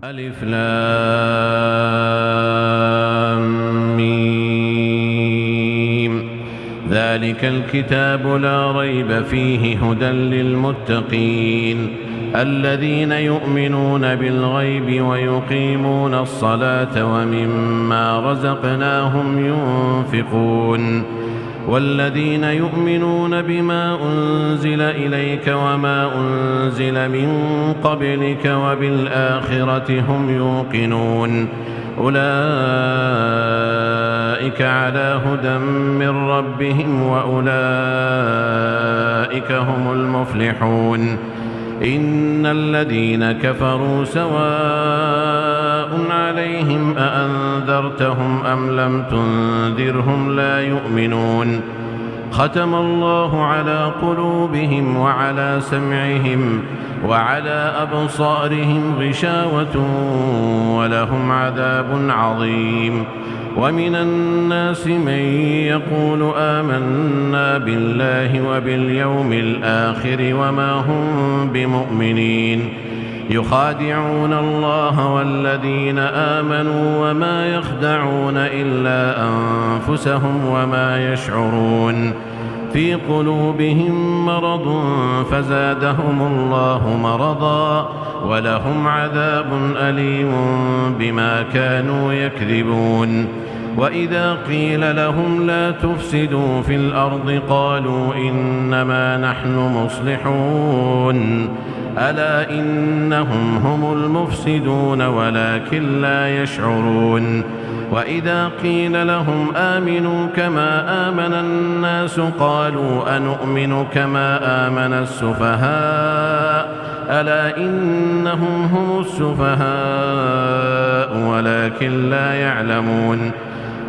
ألف لام ميم. ذلك الكتاب لا ريب فيه هدى للمتقين الذين يؤمنون بالغيب ويقيمون الصلاة ومما رزقناهم ينفقون والذين يؤمنون بما أنزل إليك وما أنزل من قبلك وبالآخرة هم يوقنون أولئك على هدى من ربهم وأولئك هم المفلحون إن الذين كفروا سواء عليهم أأنذرتهم أم لم تنذرهم لا يؤمنون ختم الله على قلوبهم وعلى سمعهم وعلى أبصارهم غشاوة ولهم عذاب عظيم ومن الناس من يقول آمنا بالله وباليوم الآخر وما هم بمؤمنين يخادعون الله والذين آمنوا وما يخدعون إلا أنفسهم وما يشعرون في قلوبهم مرض فزادهم الله مرضا ولهم عذاب أليم بما كانوا يكذبون وإذا قيل لهم لا تفسدوا في الأرض قالوا إنما نحن مصلحون ألا إنهم هم المفسدون ولكن لا يشعرون وإذا قيل لهم آمنوا كما آمن الناس قالوا أنؤمن كما آمن السفهاء ألا إنهم هم السفهاء ولكن لا يعلمون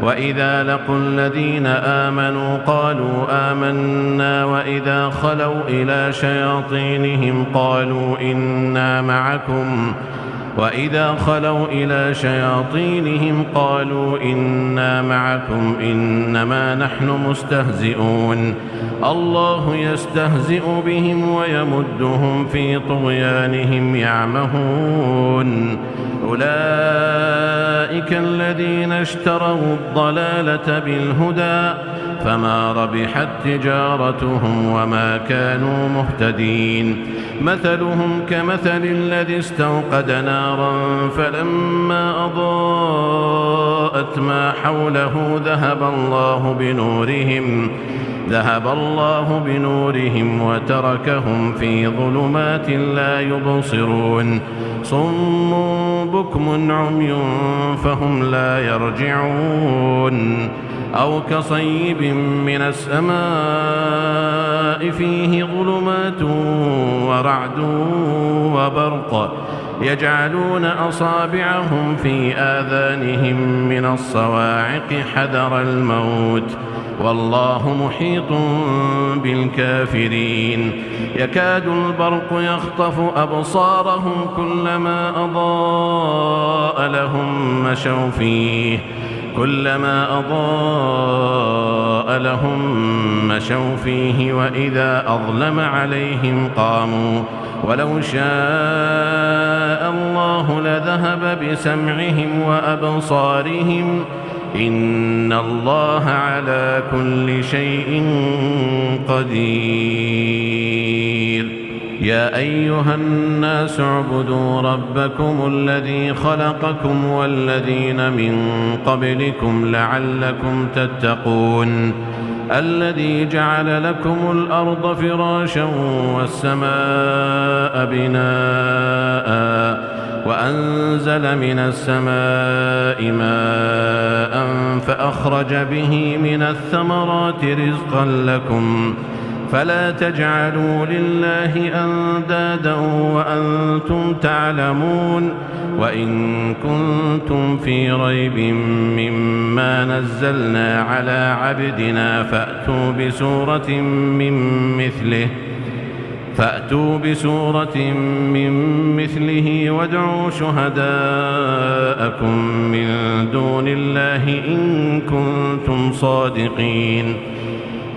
وإذا لقوا الذين آمنوا قالوا آمنا وإذا خلوا إلى شياطينهم قالوا إنا معكم إنما نحن مستهزئون الله يستهزئ بهم ويمدهم في طغيانهم يعمهون أولئك الذين اشتروا الضلالة بالهدى فما ربحت تجارتهم وما كانوا مهتدين مثلهم كمثل الذي استوقد نارا فلما أضاءت ما حوله ذهب الله بنورهم وتركهم في ظلمات لا يبصرون صم بكم عمي فهم لا يرجعون أو كصيب من السماء فيه ظلمات ورعد وبرق يجعلون أصابعهم في آذانهم من الصواعق حذر الموت والله محيط بالكافرين يكاد البرق يخطف أبصارهم كلما أضاء لهم مشوا فيه وإذا أظلم عليهم قاموا ولو شاء الله لذهب بسمعهم وأبصارهم إن الله على كل شيء قدير يا أيها الناس اعبدوا ربكم الذي خلقكم والذين من قبلكم لعلكم تتقون الذي جعل لكم الأرض فراشا والسماء بناء وأنزل من السماء ماء فأخرج به من الثمرات رزقا لكم فلا تجعلوا لله أندادا وأنتم تعلمون وإن كنتم في ريب مما نزلنا على عبدنا فأتوا بسورة من مثله وادعوا شهداءكم من دون الله إن كنتم صادقين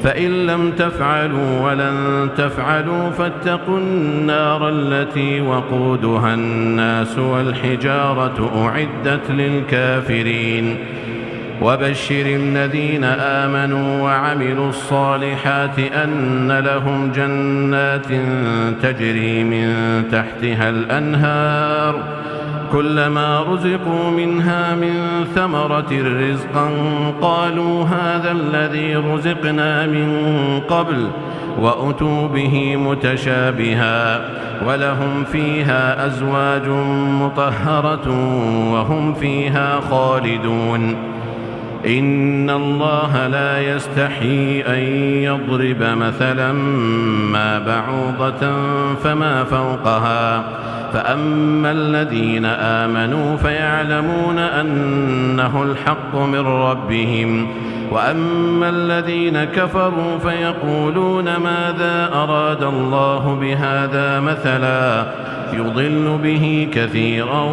فإن لم تفعلوا ولن تفعلوا فاتقوا النار التي وقودها الناس والحجارة أعدت للكافرين وبشر الذين آمنوا وعملوا الصالحات أن لهم جنات تجري من تحتها الأنهار كلما رزقوا منها من ثمرة رزقا قالوا هذا الذي رزقنا من قبل وأتوا به متشابها ولهم فيها أزواج مطهرة وهم فيها خالدون إن الله لا يستحيي أن يضرب مثلا ما بعوضة فما فوقها فأما الذين آمنوا فيعلمون أنه الحق من ربهم وأما الذين كفروا فيقولون ماذا أراد الله بهذا مثلا يضل به كثيرا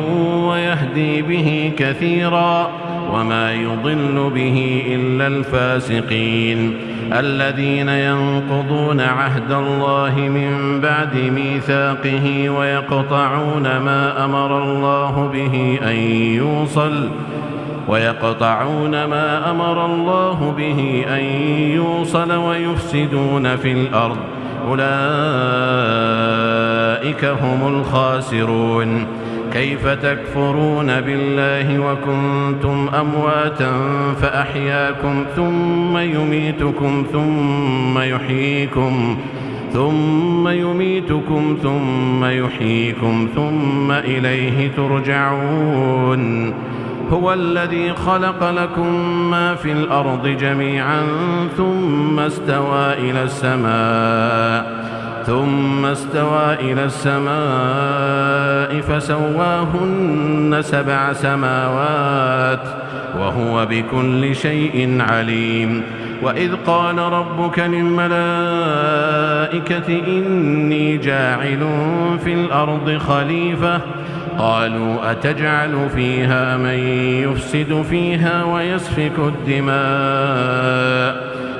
ويهدي به كثيرا وما يضل به إلا الفاسقين الذين ينقضون عهد الله من بعد ميثاقه ويقطعون ما أمر الله به أن يوصل ويفسدون في الأرض أولئك هم الخاسرون كيف تكفرون بالله وكنتم أمواتا فأحياكم ثم يميتكم ثم يحييكم ثم إليه ترجعون هو الذي خلق لكم ما في الأرض جميعا ثم استوى إلى السماء فسواهن 7 سماوات وهو بكل شيء عليم وإذ قال ربك للملائكة إني جاعل في الأرض خليفة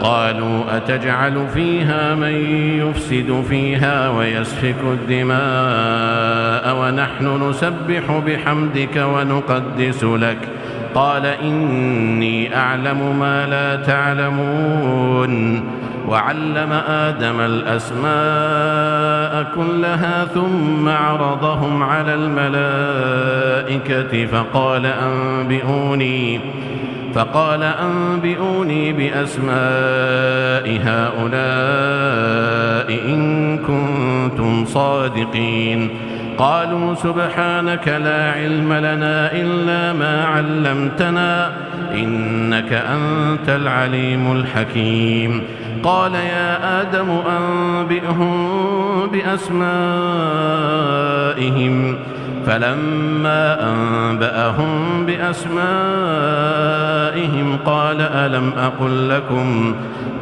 قالوا أتجعل فيها من يفسد فيها ويسفك الدماء ونحن نسبح بحمدك ونقدس لك قال إني أعلم ما لا تعلمون وعلم آدم الأسماء كلها ثم عرضهم على الملائكة فقال أنبئوني بأسماء هؤلاء إن كنتم صادقين قالوا سبحانك لا علم لنا إلا ما علمتنا إنك أنت العليم الحكيم قال يا آدم أنبئهم بأسمائهم فلما أنبأهم بأسمائهم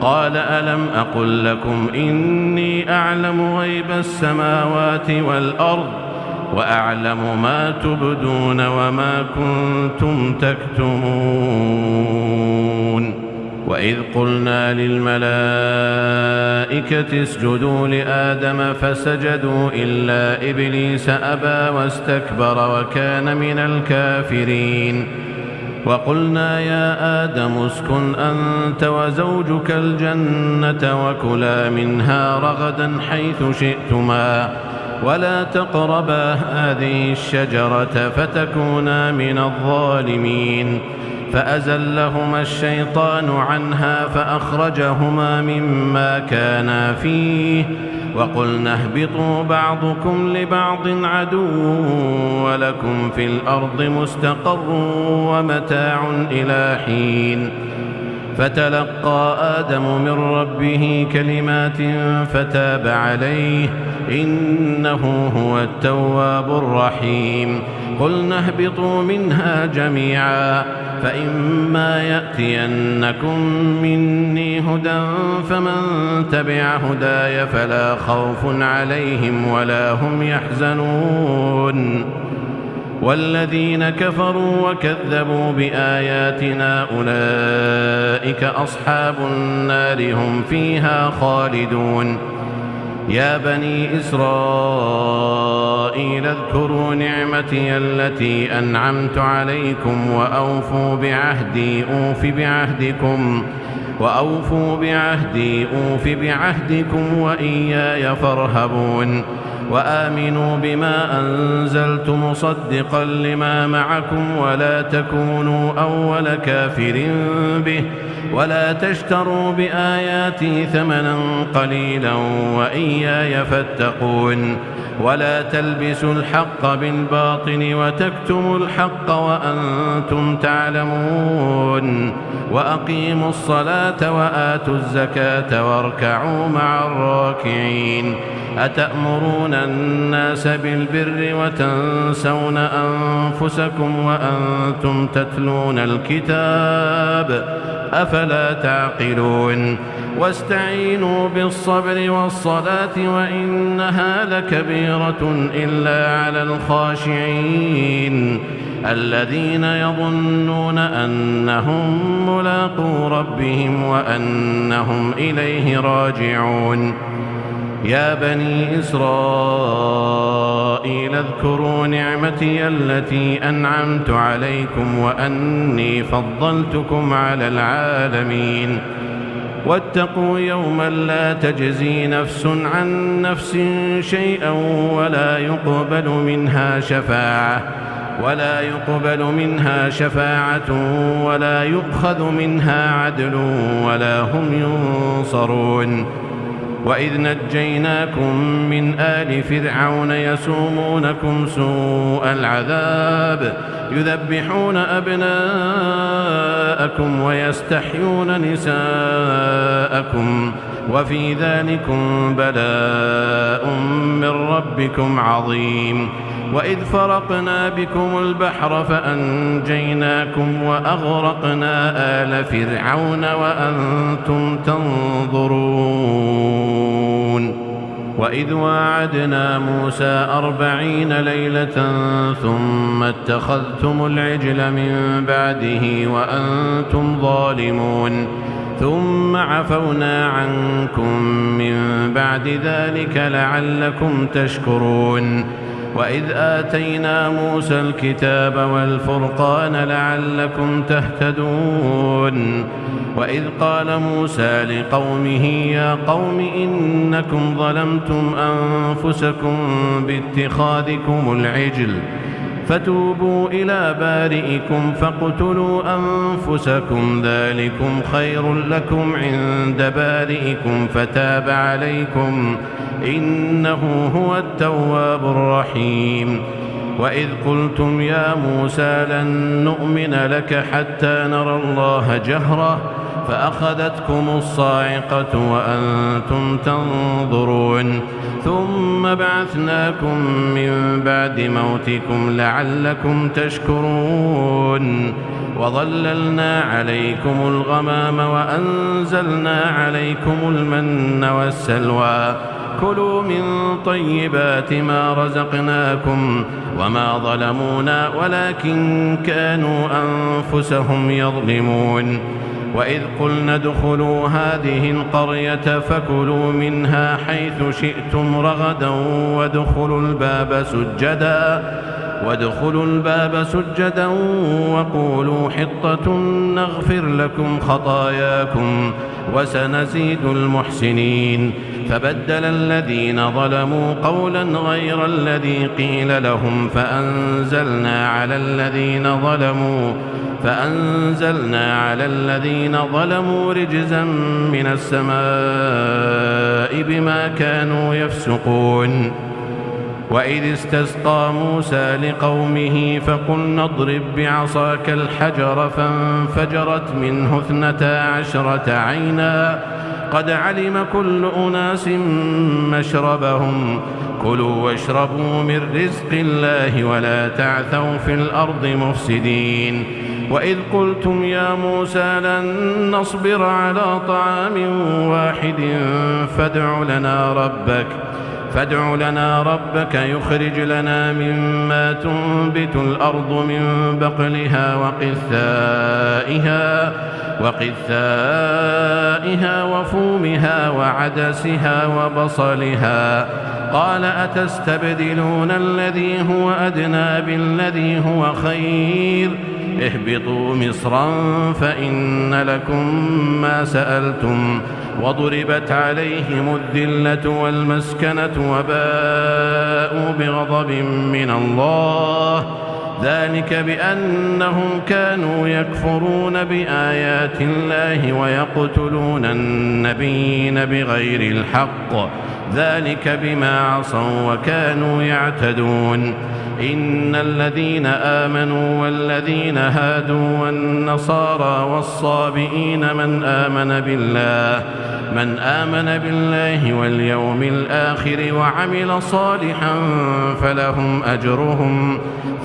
قال ألم أقل لكم إني أعلم غيب السماوات والأرض وأعلم ما تبدون وما كنتم تكتمون وإذ قلنا للملائكة اسجدوا لآدم فسجدوا إلا إبليس أبى واستكبر وكان من الكافرين وقلنا يا آدم اسكن أنت وزوجك الجنة وكلا منها رغدا حيث شئتما ولا تقربا هذه الشجرة فتكونا من الظالمين فأزلهما الشيطان عنها فأخرجهما مما كانا فيه وقلنا اهبطوا بعضكم لبعض عدو ولكم في الأرض مستقر ومتاع إلى حين فتلقى آدم من ربه كلمات فتاب عليه إنه هو التواب الرحيم قلنا اهبطوا منها جميعا فإما يأتينكم مني هدى فمن تبع هداي فلا خوف عليهم ولا هم يحزنون والذين كفروا وكذبوا بآياتنا أولئك أصحاب النار هم فيها خالدون. يا بني إسرائيل اذكروا نعمتي التي أنعمت عليكم وأوفوا بعهدي أوف بعهدكم وإياي فارهبون. وآمنوا بما أنزلت مصدقا لما معكم ولا تكونوا أول كافر به ولا تشتروا بآياتي ثمنا قليلا وإياي فاتقون. ولا تلبسوا الحق بالباطل وتكتموا الحق وأنتم تعلمون. وأقيموا الصلاة وآتوا الزكاة واركعوا مع الراكعين. أتأمرون الناس بالبر وتنسون أنفسكم وأنتم تتلون الكتاب أفلا تعقلون. واستعينوا بالصبر والصلاة وإنها لكبيرة إلا على الخاشعين الذين يظنون أنهم ملاقو ربهم وأنهم إليه راجعون. يا بني إسرائيل اذكروا نعمتي التي أنعمت عليكم وأني فضلتكم على العالمين. واتقوا يوما لا تجزي نفس عن نفس شيئا ولا يقبل منها شفاعة ولا يؤخذ منها عدل ولا هم ينصرون. وإذ نجيناكم من آل فرعون يسومونكم سوء العذاب يذبحون أبناءكم ويستحيون نساءكم وفي ذلكم بلاء من ربكم عظيم. وإذ فرقنا بكم البحر فأنجيناكم وأغرقنا آل فرعون وأنتم تنظرون. وإذ واعدنا موسى 40 ليلة ثم اتخذتم العجل من بعده وأنتم ظالمون ثم عفونا عنكم من بعد ذلك لعلكم تشكرون. وإذ آتينا موسى الكتاب والفرقان لعلكم تهتدون. وإذ قال موسى لقومه يا قوم إنكم ظلمتم أنفسكم باتخاذكم العجل فتوبوا إلى بارئكم فاقتلوا أنفسكم ذلكم خير لكم عند بارئكم فتاب عليكم إنه هو التواب الرحيم. وإذ قلتم يا موسى لن نؤمن لك حتى نرى الله جهرة فأخذتكم الصاعقة وأنتم تنظرون ثم بعثناكم من بعد موتكم لعلكم تشكرون. وظللنا عليكم الغمام وأنزلنا عليكم المن والسلوى كلوا من طيبات ما رزقناكم وما ظلمونا ولكن كانوا أنفسهم يظلمون. وإذ قلنا ادخلوا هذه القرية فكلوا منها حيث شئتم رغدا وادخلوا الباب سجدا وقولوا حطة نغفر لكم خطاياكم وسنزيد المحسنين. فبدل الذين ظلموا قولا غير الذي قيل لهم فأنزلنا على الذين ظلموا رجزا من السماء بما كانوا يفسقون. وإذ استسقى موسى لقومه فقلنا اضرب بعصاك الحجر فانفجرت منه 12 عينا قد علم كل أناس مشربهم كلوا واشربوا من رزق الله ولا تعثوا في الأرض مفسدين. وإذ قلتم يا موسى لن فادع لنا ربك يخرج لنا مما تنبت الأرض من بقلها وقثائها وفومها وعدسها وبصلها. قال أتستبدلون الذي هو أدنى بالذي هو خير؟ اهبطوا مصرا فإن لكم ما سألتم وضربت عليهم الذلة والمسكنة وباءوا بغضب من الله، ذلك بأنهم كانوا يكفرون بآيات الله ويقتلون النبيين بغير الحق، ذلك بما عصوا وكانوا يعتدون. إن الذين آمنوا والذين هادوا والنصارى والصابئين من آمن بالله واليوم الآخر وعمل صالحا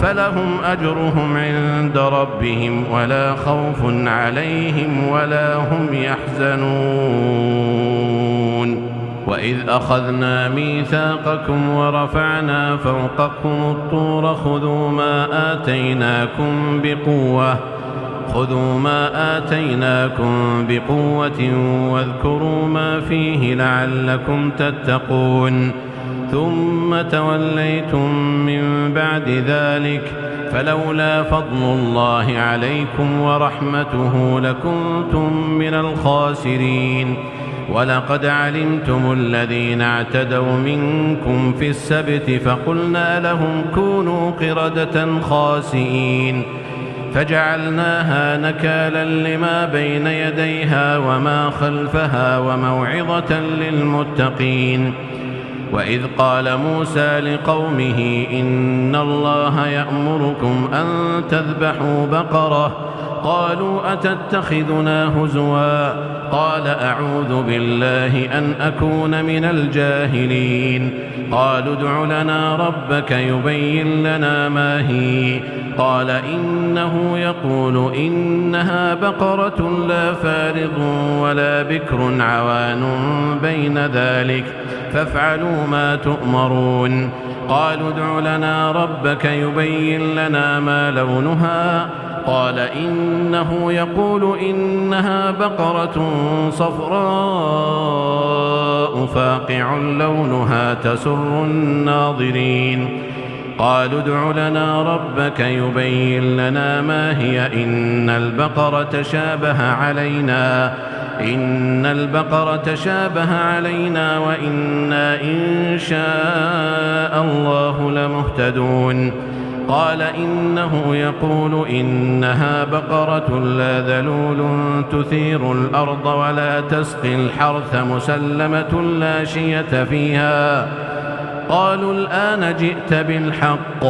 فلهم أجرهم عند ربهم ولا خوف عليهم ولا هم يحزنون. وإذ أخذنا ميثاقكم ورفعنا فوقكم الطور خذوا ما آتيناكم بقوة واذكروا ما فيه لعلكم تتقون. ثم توليتم من بعد ذلك فلولا فضل الله عليكم ورحمته لكنتم من الخاسرين. ولقد علمتم الذين اعتدوا منكم في السبت فقلنا لهم كونوا قردة خاسئين فجعلناها نكالا لما بين يديها وما خلفها وموعظة للمتقين. وإذ قال موسى لقومه إن الله يأمركم أن تذبحوا بقرة قالوا أتتخذنا هزوا قال أعوذ بالله أن أكون من الجاهلين. قالوا ادع لنا ربك يبين لنا ما هي قال إنه يقول إنها بقرة لا فارض ولا بكر عوان بين ذلك فافعلوا ما تؤمرون. قالوا ادع لنا ربك يبين لنا ما لونها قال إنه يقول إنها بقرة صفراء فاقع لونها تسر الناظرين. قالوا ادع لنا ربك يبين لنا ما هي إن البقرة شابه علينا وإنا إن شاء الله لمهتدون. قال إنه يقول إنها بقرة لا ذلول تثير الأرض ولا تسقي الحرث مسلمة لا شية فيها. قالوا الآن جئت بالحق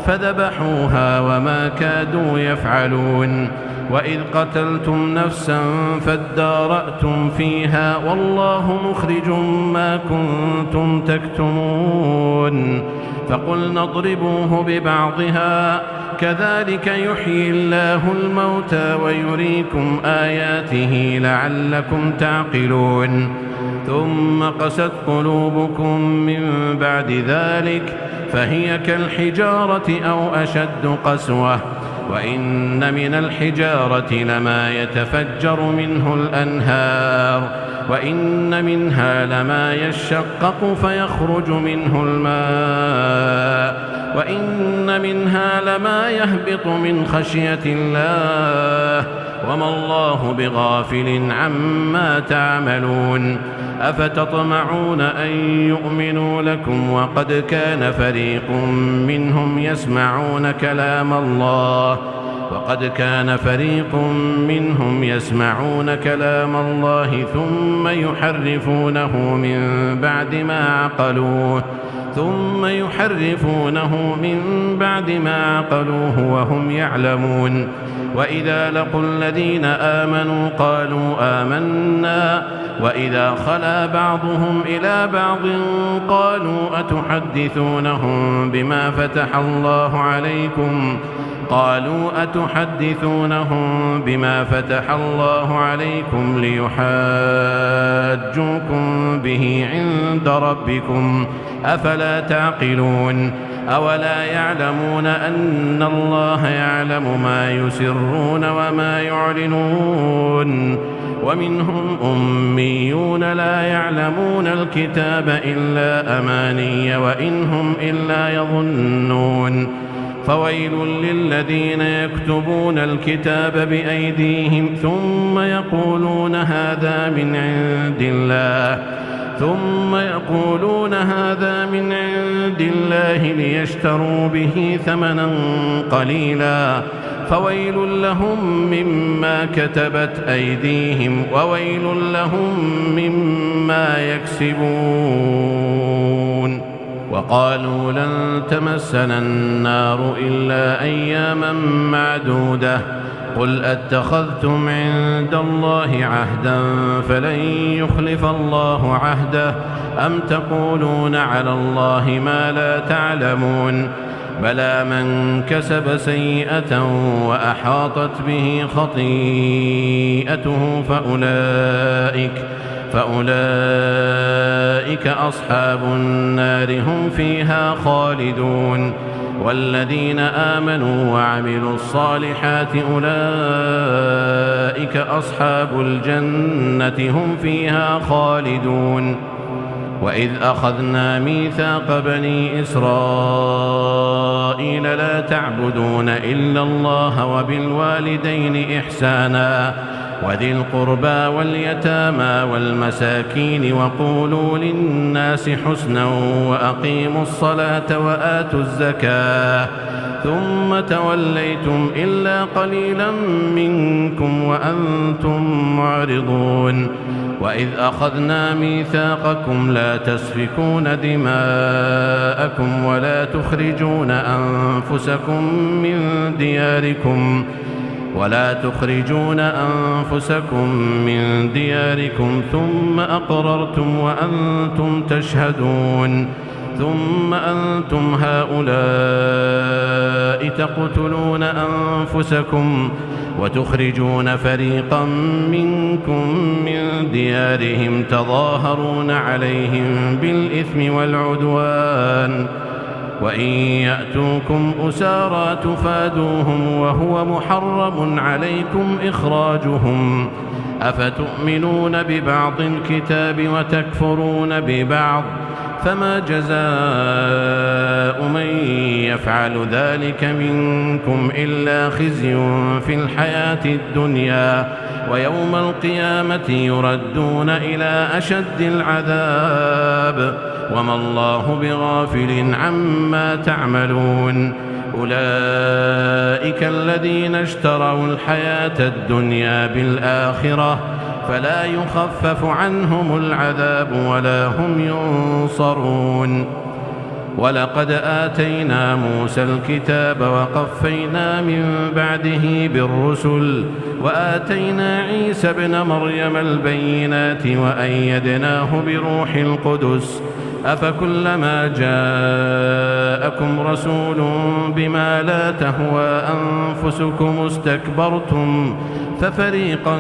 فذبحوها وما كادوا يفعلون. وإذ قتلتم نفسا فادارأتم فيها والله مخرج ما كنتم تكتمون. فقلنا اضربوه ببعضها كذلك يحيي الله الموتى ويريكم آياته لعلكم تعقلون. ثم قست قلوبكم من بعد ذلك فهي كالحجارة أو أشد قسوة. وإن من الحجارة لما يتفجر منه الأنهار وإن منها لما يشقق فيخرج منه الماء وإن منها لما يهبط من خشية الله وما الله بغافل عما تعملون. أفتطمعون أن يؤمنوا لكم وقد كان فريق منهم يسمعون كلام الله ثم يحرفونه من بعد ما عقلوه وهم يعلمون. وإذا لقوا الذين آمنوا قالوا آمنا وإذا خلا بعضهم إلى بعض قالوا أتحدثونهم بما فتح الله عليكم ليحاجوكم به عند ربكم أفلا تعقلون أولا يعلمون أن الله يعلم ما يسرون وما يعلنون ومنهم أميون لا يعلمون الكتاب إلا أماني وإن هم إلا يظنون فويل للذين يكتبون الكتاب بأيديهم ثم يقولون هذا من عند الله ليشتروا به ثمنا قليلا فويل لهم مما كتبت أيديهم وويل لهم مما يكسبون وقالوا لن تمسنا النار إلا أياما معدودة قل أتخذتم عند الله عهدا فلن يخلف الله عهده أم تقولون على الله ما لا تعلمون بلى من كسب سيئة وأحاطت به خطيئته فأولئك أصحاب النار هم فيها خالدون والذين آمنوا وعملوا الصالحات أولئك أصحاب الجنة هم فيها خالدون وإذ أخذنا ميثاق بني إسرائيل لا تعبدون إلا الله وبالوالدين إحسانا وذي القربى واليتامى والمساكين وقولوا للناس حسنا وأقيموا الصلاة وآتوا الزكاة ثم توليتم إلا قليلا منكم وأنتم معرضون وإذ أخذنا ميثاقكم لا تسفكون دماءكم ولا تخرجون أنفسكم من دياركم ثم أقررتم وأنتم تشهدون ثم أنتم هؤلاء تقتلون أنفسكم وتخرجون فريقا منكم من ديارهم تظاهرون عليهم بالإثم والعدوان وإن يأتوكم أسارى تفادوهم وهو محرم عليكم إخراجهم أفتؤمنون ببعض الكتاب وتكفرون ببعض فما جزاء من يفعل ذلك منكم إلا خزي في الحياة الدنيا ويوم القيامة يردون إلى أشد العذاب وما الله بغافل عما تعملون أولئك الذين اشتروا الحياة الدنيا بالآخرة فلا يخفف عنهم العذاب ولا هم ينصرون ولقد آتينا موسى الكتاب وقفينا من بعده بالرسل وآتينا عيسى ابن مريم البينات وأيدناه بروح القدس أفكلما جاءكم رسول بما لا تهوى أنفسكم استكبرتم ففريقا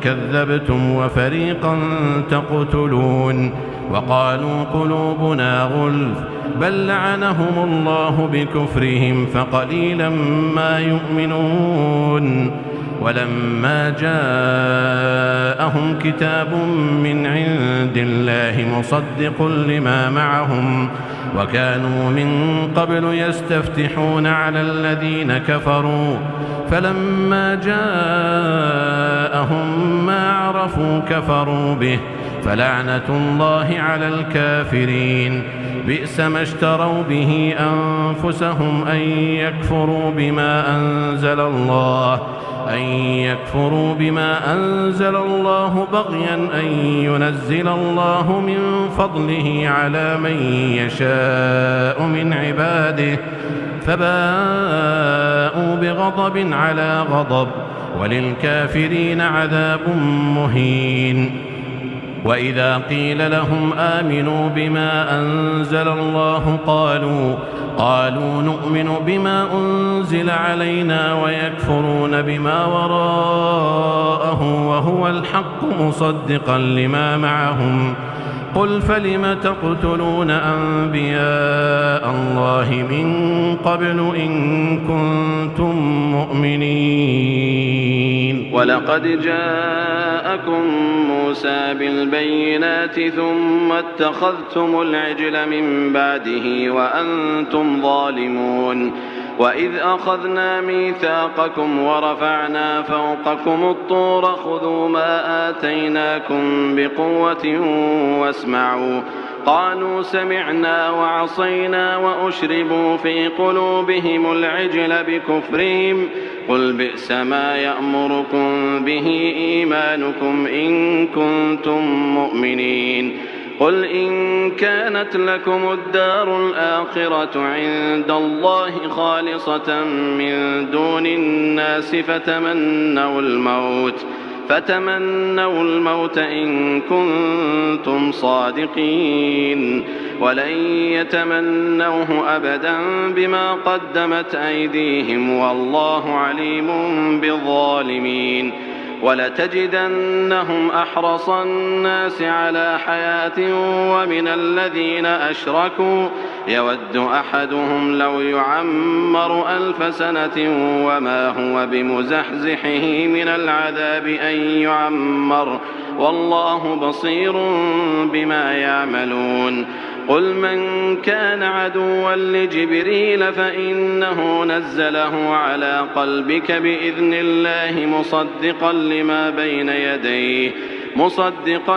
كذبتم وفريقا تقتلون وقالوا قلوبنا غلف بل لعنهم الله بكفرهم فقليلا ما يؤمنون ولما جاءهم كتاب من عند الله مصدق لما معهم وكانوا من قبل يستفتحون على الذين كفروا فلما جاءهم ما عرفوا كفروا به فلعنة الله على الكافرين بئس ما اشتروا به أنفسهم أن يكفروا بما أنزل الله بغيا أن ينزل الله من فضله على من يشاء من عباده فباءوا بغضب على غضب وللكافرين عذاب مهين وإذا قيل لهم آمنوا بما أنزل الله قالوا نؤمن بما أنزل علينا ويكفرون بما وراءه وهو الحق مصدقا لما معهم قل فلم تقتلون أنبياء الله من قبل إن كنتم مؤمنين. ولقد جاءكم موسى بالبينات ثم اتخذتم العجل من بعده وأنتم ظالمون. وإذ أخذنا ميثاقكم ورفعنا فوقكم الطور خذوا ما آتيناكم بقوة واسمعوا. قالوا سمعنا وعصينا وأشربوا في قلوبهم العجل بكفرهم. قل بئس ما يأمركم به إيمانكم إن كنتم مؤمنين. قل إن كانت لكم الدار الآخرة عند الله خالصة من دون الناس فتمنوا الموت إن كنتم صادقين. ولن يتمنوه أبدا بما قدمت أيديهم والله عليم بالظالمين. ولتجدنهم أحرص الناس على حياة ومن الذين أشركوا يود أحدهم لو يعمر 1000 سنة وما هو بمزحزحه من العذاب أن يعمر والله بصير بما يعملون. قل من كان عدوا لجبريل فإنه نزله على قلبك بإذن الله مصدقا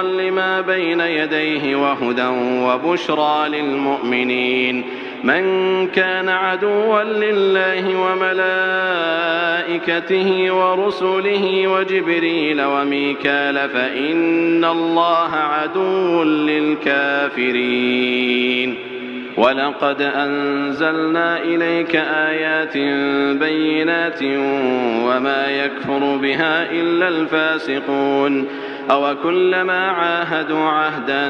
لما بين يديه وهدى وبشرى للمؤمنين. من كان عدوا لله وملائكته ورسله وجبريل وميكال فإن الله عدو للكافرين. ولقد أنزلنا إليك آيات بينات وما يكفر بها إلا الفاسقون. أوكلما عاهدوا عهدا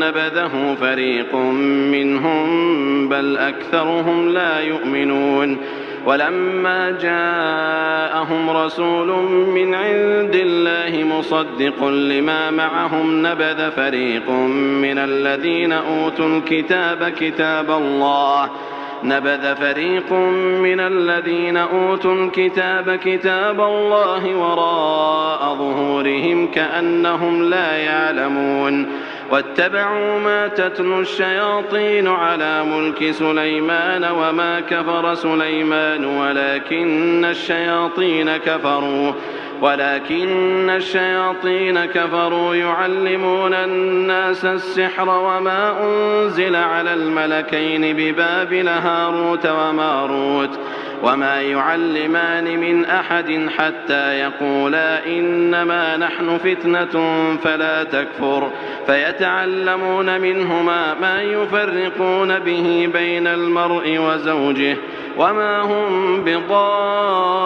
نبذه فريق منهم بل أكثرهم لا يؤمنون. ولما جاءهم رسول من عند الله مصدق لما معهم نبذ فريق من الذين أوتوا الكتاب كتاب الله وراء ظهورهم كأنهم لا يعلمون. واتبعوا ما تتلو الشياطين على ملك سليمان وما كفر سليمان ولكن الشياطين كفروا يعلمون الناس السحر وما أنزل على الملكين ببابل هاروت وماروت وما يعلمان من أحد حتى يقولا إنما نحن فتنة فلا تكفر فيتعلمون منهما ما يفرقون به بين المرء وزوجه وما هم بضارين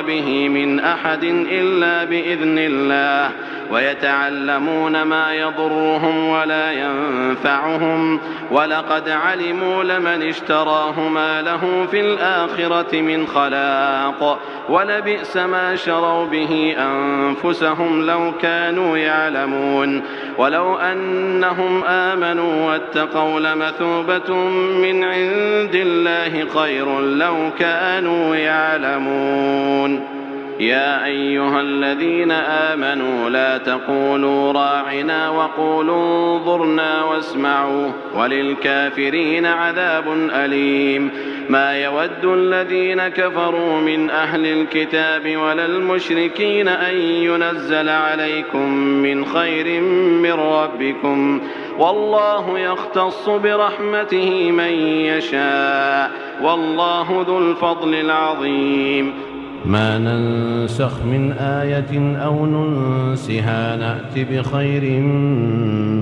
به من أحد إلا بإذن الله ويتعلمون ما يضرهم ولا ينفعهم ولقد علموا لمن اشتراه ما له في الآخرة من خلاق ولبئس ما شروا به أنفسهم لو كانوا يعلمون. ولو أنهم آمنوا واتقوا لمثوبة من عند الله خير لو كانوا يعلمون. يا أيها الذين آمنوا لا تقولوا راعنا وقولوا انظرنا واسمعوا وللكافرين عذاب أليم. ما يود الذين كفروا من أهل الكتاب ولا المشركين أن ينزل عليكم من خير من ربكم والله يختص برحمته من يشاء والله ذو الفضل العظيم. ما ننسخ من آية أو ننسها نأت بخير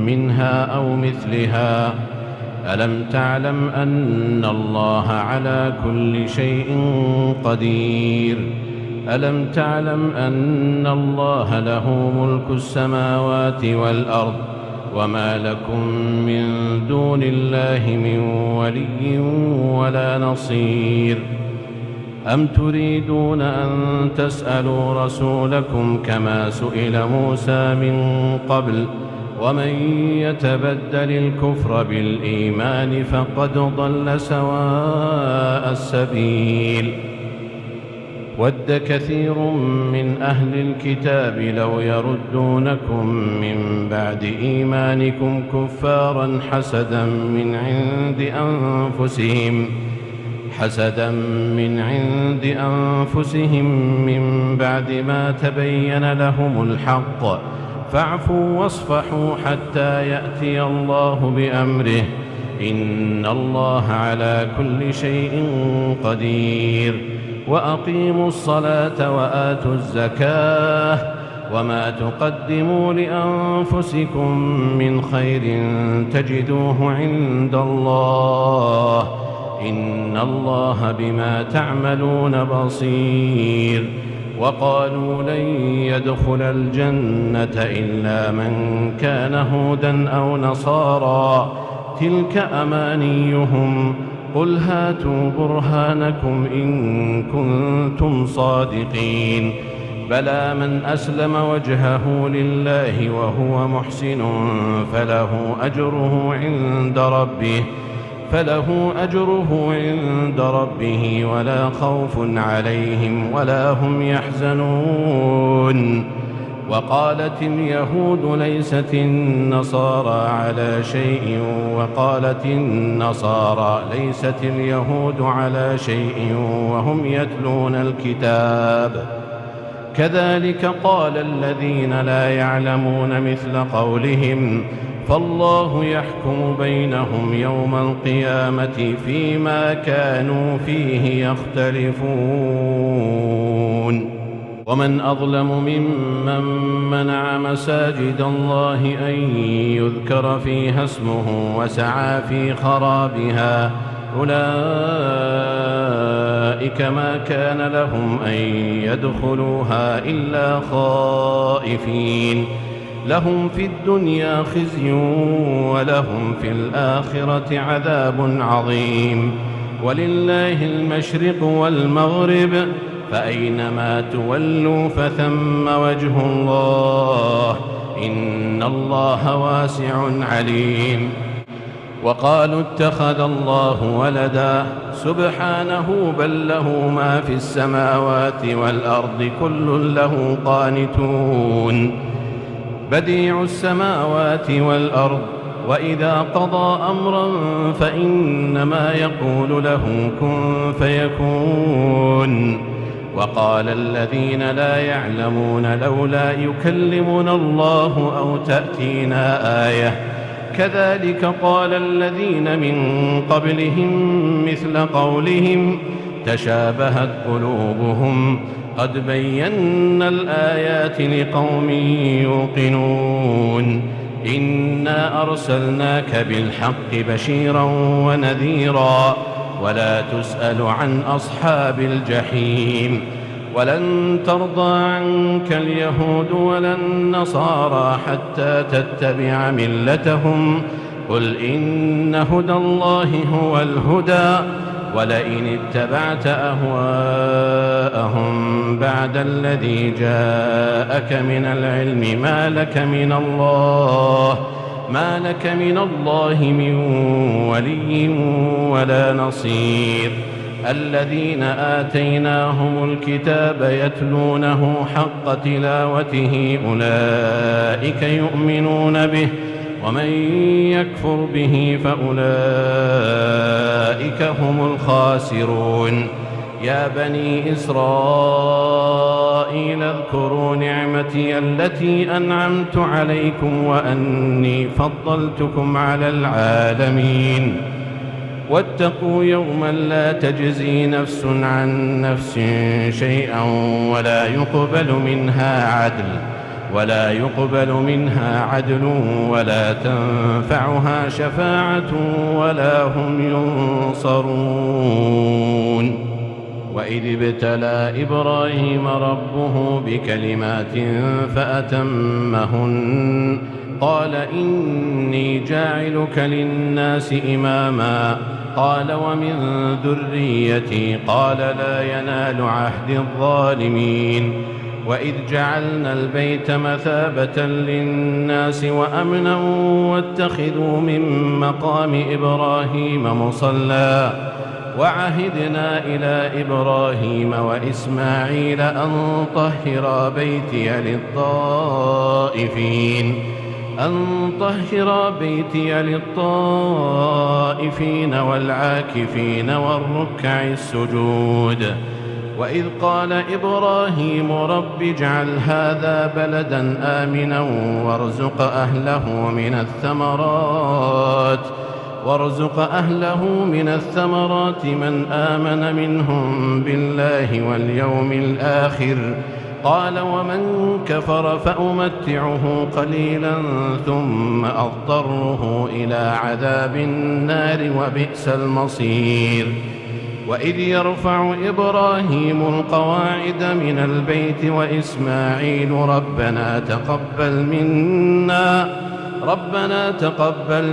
منها أو مثلها ألم تعلم أن الله على كل شيء قدير ألم تعلم أن الله له ملك السماوات والأرض وما لكم من دون الله من ولي ولا نصير. أم تريدون أن تسألوا رسولكم كما سئل موسى من قبل ومن يتبدل الكفر بالإيمان فقد ضل سواء السبيل. ود كثير من أهل الكتاب لو يردونكم من بعد إيمانكم كفارا حسدا من عند أنفسهم من بعد ما تبين لهم الحق، فاعفوا واصفحوا حتى يأتي الله بأمره، إن الله على كل شيء قدير. وأقيموا الصلاة وآتوا الزكاة، وما تقدموا لأنفسكم من خير تجدوه عند الله، إن الله بما تعملون بصير. وقالوا لن يدخل الجنة إلا من كان هودا أو نصارى، تلك أمانيهم، قل هاتوا برهانكم إن كنتم صادقين. بلى من أسلم وجهه لله وهو محسن فله أجره عند ربه ولا خوف عليهم ولا هم يحزنون. وقالت اليهود ليست النصارى على شيء، وقالت النصارى ليست اليهود على شيء وهم يتلون الكتاب، كذلك قال الذين لا يعلمون مثل قولهم، فالله يحكم بينهم يوم القيامة فيما كانوا فيه يختلفون. ومن أظلم ممن منع مساجد الله أن يذكر فيها اسمه وسعى في خرابها، أولئك ما كان لهم أن يدخلوها إلا خائفين، لهم في الدنيا خزي ولهم في الآخرة عذاب عظيم. ولله المشرق والمغرب، فأينما تولوا فثم وجه الله، إن الله واسع عليم. وقالوا اتخذ الله ولدا، سبحانه بل له ما في السماوات والأرض كل له قانتون. بديع السماوات والأرض، وإذا قضى أمرا فإنما يقول له كن فيكون. وقال الذين لا يعلمون لولا يكلمنا الله أو تأتينا آية، كذلك قال الذين من قبلهم مثل قولهم تشابهت قلوبهم، قد بينا الآيات لقوم يوقنون. إنا أرسلناك بالحق بشيرا ونذيرا، ولا تسأل عن أصحاب الجحيم. ولن ترضى عنك اليهود ولا النصارى حتى تتبع ملتهم، قل إن هدى الله هو الهدى، ولئن اتبعت أهواءهم بعد الذي جاءك من العلم ما لك من الله من ولي ولا نصير. الذين آتيناهم الكتاب يتلونه حق تلاوته أولئك يؤمنون به، ومن يكفر به فأولئك هم الخاسرون. يا بني إسرائيل اذكروا نعمتي التي أنعمت عليكم وأني فضلتكم على العالمين. واتقوا يوما لا تجزي نفس عن نفس شيئا ولا يقبل منها عدل ولا تنفعها شفاعة ولا هم ينصرون. وإذ ابتلى إبراهيم ربه بكلمات فأتمهن، قال إني جاعلك للناس إماما، قال ومن ذريتي، قال لا ينال عهد الظالمين. وإذ جعلنا البيت مثابة للناس وأمنا واتخذوا من مقام إبراهيم مصلى وعهدنا إلى إبراهيم وإسماعيل أن طهرا بيتي للطائفين والعاكفين والركع السجود. وإذ قال إبراهيم رب اجعل هذا بلدا آمنا وارزق أهله من الثمرات من آمن منهم بالله واليوم الآخر قال ومن كفر فأمتعه قليلا ثم أضطره إلى عذاب النار وبئس المصير. وإذ يرفع إبراهيم القواعد من البيت وإسماعيل ربنا تقبل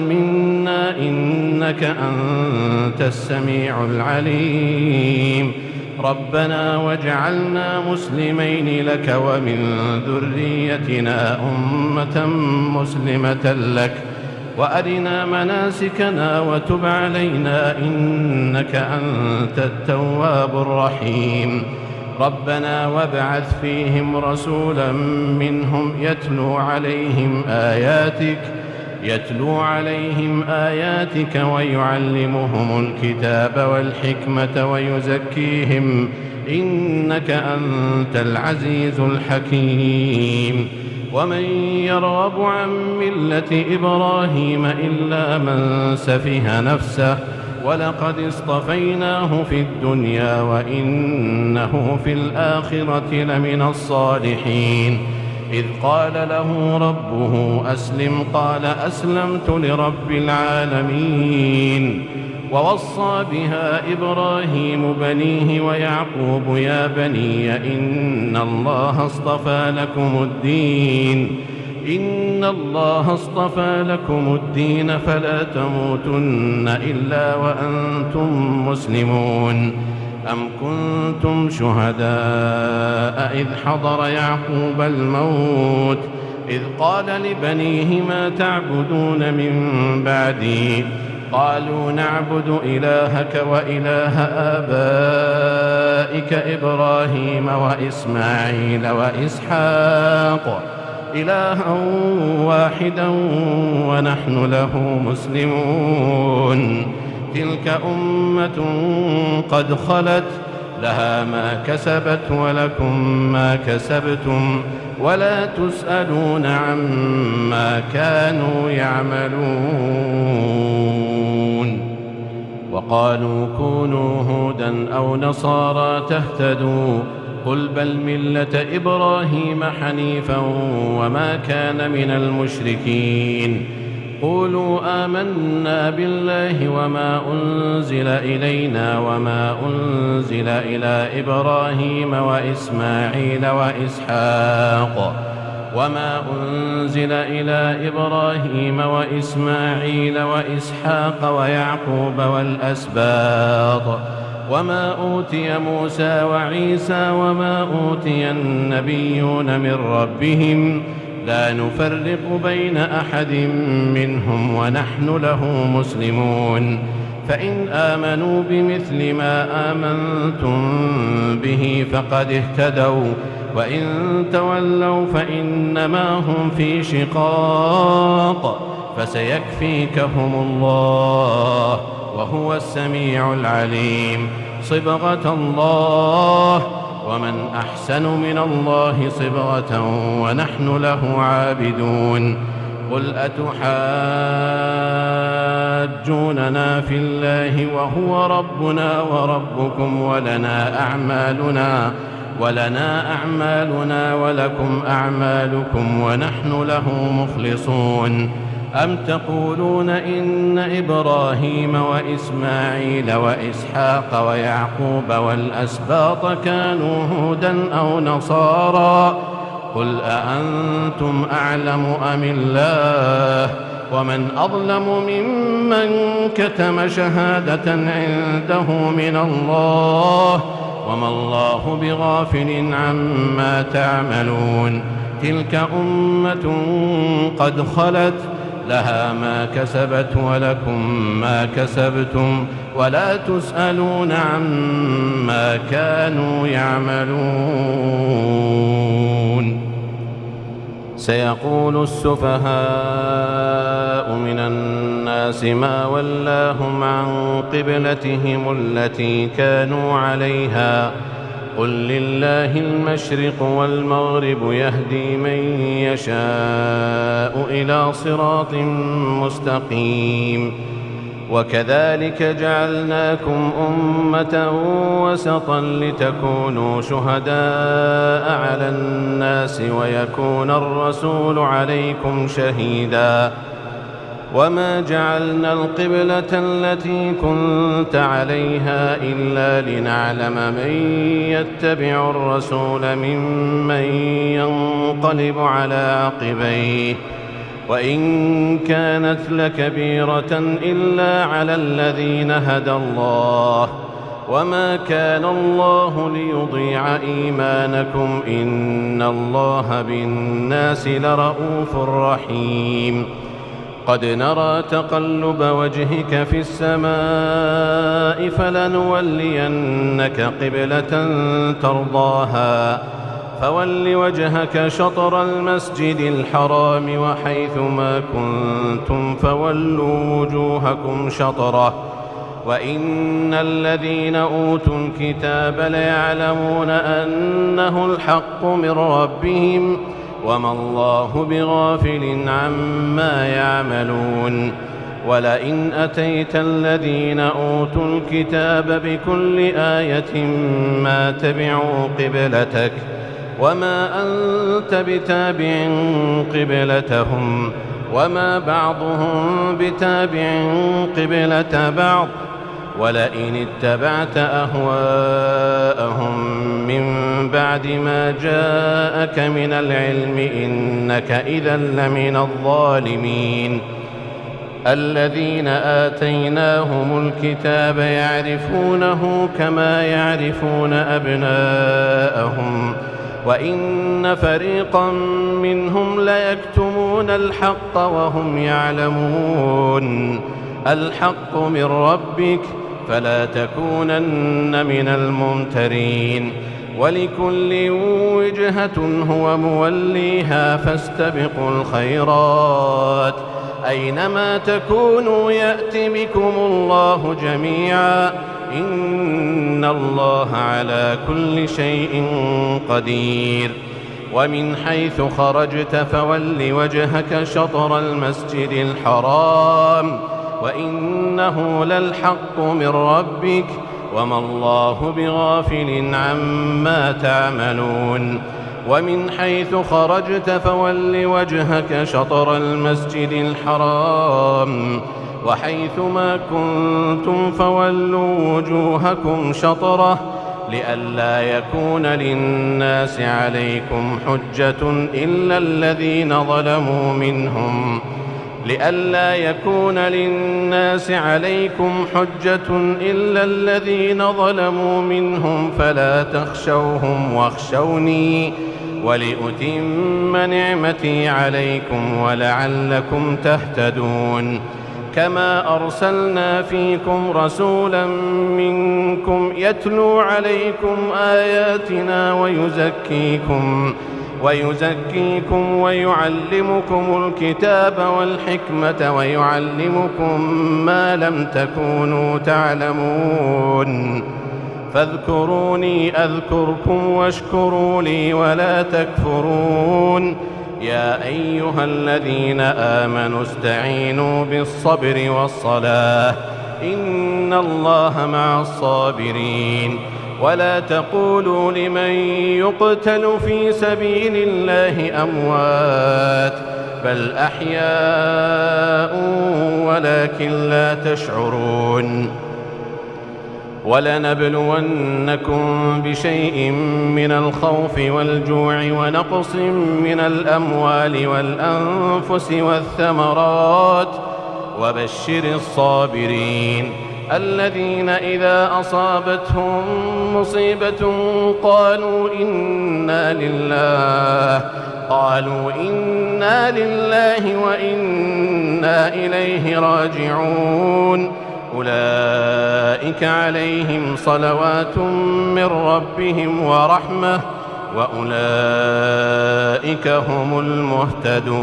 منا إنك أنت السميع العليم ربنا واجعلنا مسلمين لك ومن ذريتنا أمة مسلمة لك وأرنا مناسكنا وتب علينا إنك أنت التواب الرحيم ربنا وابعث فيهم رسولا منهم يتلو عليهم آياتك ويعلمهم الكتاب والحكمة ويزكيهم إنك أنت العزيز الحكيم. ومن يرغب عن ملة إبراهيم إلا من سفه نفسه ولقد اصطفيناه في الدنيا وإنه في الآخرة لمن الصالحين. إذ قال له ربه أسلم قال أسلمت لرب العالمين. ووصى بها إبراهيم بنيه ويعقوب يا بني إن الله اصطفى لكم الدين فلا تموتن إلا وأنتم مسلمون. أم كنتم شهداء إذ حضر يعقوب الموت إذ قال لبنيه ما تعبدون من بعدي قالوا نعبد إلهك وإله آبائك إبراهيم وإسماعيل وإسحاق إلها واحدا ونحن له مسلمون. تلك أمة قد خلت لها ما كسبت ولكم ما كسبتم ولا تسألون عما كانوا يعملون. وقالوا كونوا هودا أو نصارى تهتدوا قل بل ملة إبراهيم حنيفا وما كان من المشركين. قولوا آمنا بالله وما أنزل إلينا وما أنزل إلى إبراهيم وإسماعيل وإسحاق ويعقوب والأسباط وما أوتي موسى وعيسى وما أوتي النبيون من ربهم لا نفرق بين أحد منهم ونحن له مسلمون. فإن آمنوا بمثل ما آمنتم به فقد اهتدوا وإن تولوا فإنما هم في شقاق فسيكفيكهم الله وهو السميع العليم. صبغة الله ومن أحسن من الله صبغة ونحن له عابدون. قل أتحاجوننا في الله وهو ربنا وربكم ولنا أعمالنا ولكم أعمالكم ونحن له مخلصون. أم تقولون إن إبراهيم وإسماعيل وإسحاق ويعقوب والأسباط كانوا هودا أو نصارى قل أأنتم أعلم أم الله ومن أظلم ممن كتم شهادة عنده من الله وما الله بغافل عما تعملون تلك أمة قد خلت لها ما كسبت ولكم ما كسبتم ولا تسألون عما كانوا يعملون سيقول السفهاء من الناس ما ولاهم عن قبلتهم التي كانوا عليها قل لله المشرق والمغرب يهدي من يشاء إلى صراط مستقيم وكذلك جعلناكم أمة وسطا لتكونوا شهداء على الناس ويكون الرسول عليكم شهيدا وما جعلنا القبلة التي كنت عليها إلا لنعلم من يتبع الرسول ممن ينقلب على عقبيه وإن كانت لكبيرة إلا على الذين هدى الله وما كان الله ليضيع إيمانكم إن الله بالناس لرؤوف رحيم قد نرى تقلب وجهك في السماء فلنولينك قبلة ترضاها فول وجهك شطر المسجد الحرام وحيث ما كنتم فولوا وجوهكم شطره وإن الذين أوتوا الكتاب ليعلمون أنه الحق من ربهم وما الله بغافل عما يعملون ولئن أتيت الذين أوتوا الكتاب بكل آية ما تبعوا قبلتك وما أنت بتابع قبلتهم وما بعضهم بتابع قبلة بعض ولئن اتبعت أهواءهم من بعد ما جاءك من العلم إنك إذا لمن الظالمين الذين آتيناهم الكتاب يعرفونه كما يعرفون أبناءهم وإن فريقا منهم ليكتمون الحق وهم يعلمون الحق من ربك فلا تكونن من الممترين ولكل وجهة هو موليها فاستبقوا الخيرات أينما تكونوا يأت بكم الله جميعا إن الله على كل شيء قدير ومن حيث خرجت فول وجهك شطر المسجد الحرام وإنه للحق من ربك وما الله بغافل عما تعملون ومن حيث خرجت فول وجهك شطر المسجد الحرام وحيث ما كنتم فولوا وجوهكم شطره لئلا يكون للناس عليكم حجة إلا الذين ظلموا منهم فلا تخشوهم واخشوني ولأتم نعمتي عليكم ولعلكم تهتدون كما أرسلنا فيكم رسولا منكم يتلو عليكم آياتنا ويزكيكم ويعلمكم الكتاب والحكمة ويعلمكم ما لم تكونوا تعلمون فاذكروني أذكركم واشكروا لي ولا تكفرون يا أيها الذين آمنوا استعينوا بالصبر والصلاة إن الله مع الصابرين ولا تقولوا لمن يقتل في سبيل الله أموات بل أحياء ولكن لا تشعرون ولنبلونكم بشيء من الخوف والجوع ونقص من الأموال والأنفس والثمرات وبشر الصابرين الذين إذا أصابتهم مصيبة قالوا إنا لله وإنا إليه راجعون أولئك عليهم صلوات من ربهم ورحمة وأولئك هم المهتدون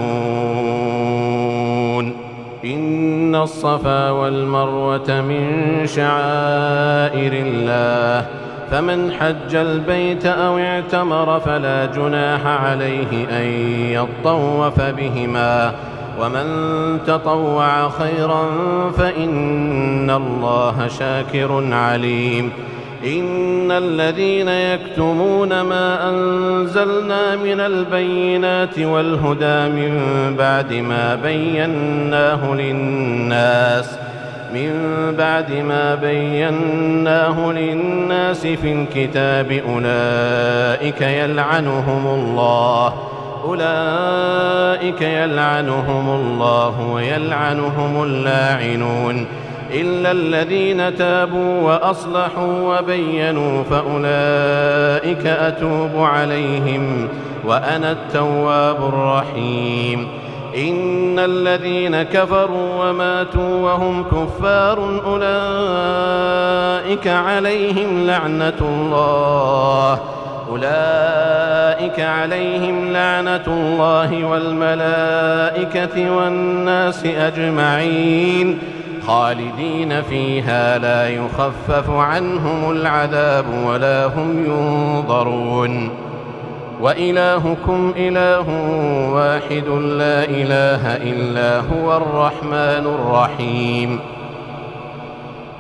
إن الصفا والمروة من شعائر الله فمن حج البيت أو اعتمر فلا جناح عليه أن يطوف بهما ومن تطوع خيرا فإن الله شاكر عليم إن الذين يكتمون ما أنزلنا من البينات والهدى من بعد ما بيناه للناس في الكتاب أولئك يلعنهم الله ويلعنهم اللاعنون إلا الذين تابوا وأصلحوا وبينوا فأولئك أتوب عليهم وأنا التواب الرحيم إن الذين كفروا وماتوا وهم كفار أولئك عليهم لعنة الله والملائكة والناس أجمعين خالدين فيها لا يخفف عنهم العذاب ولا هم ينظرون وإلهكم إله واحد لا إله إلا هو الرحمن الرحيم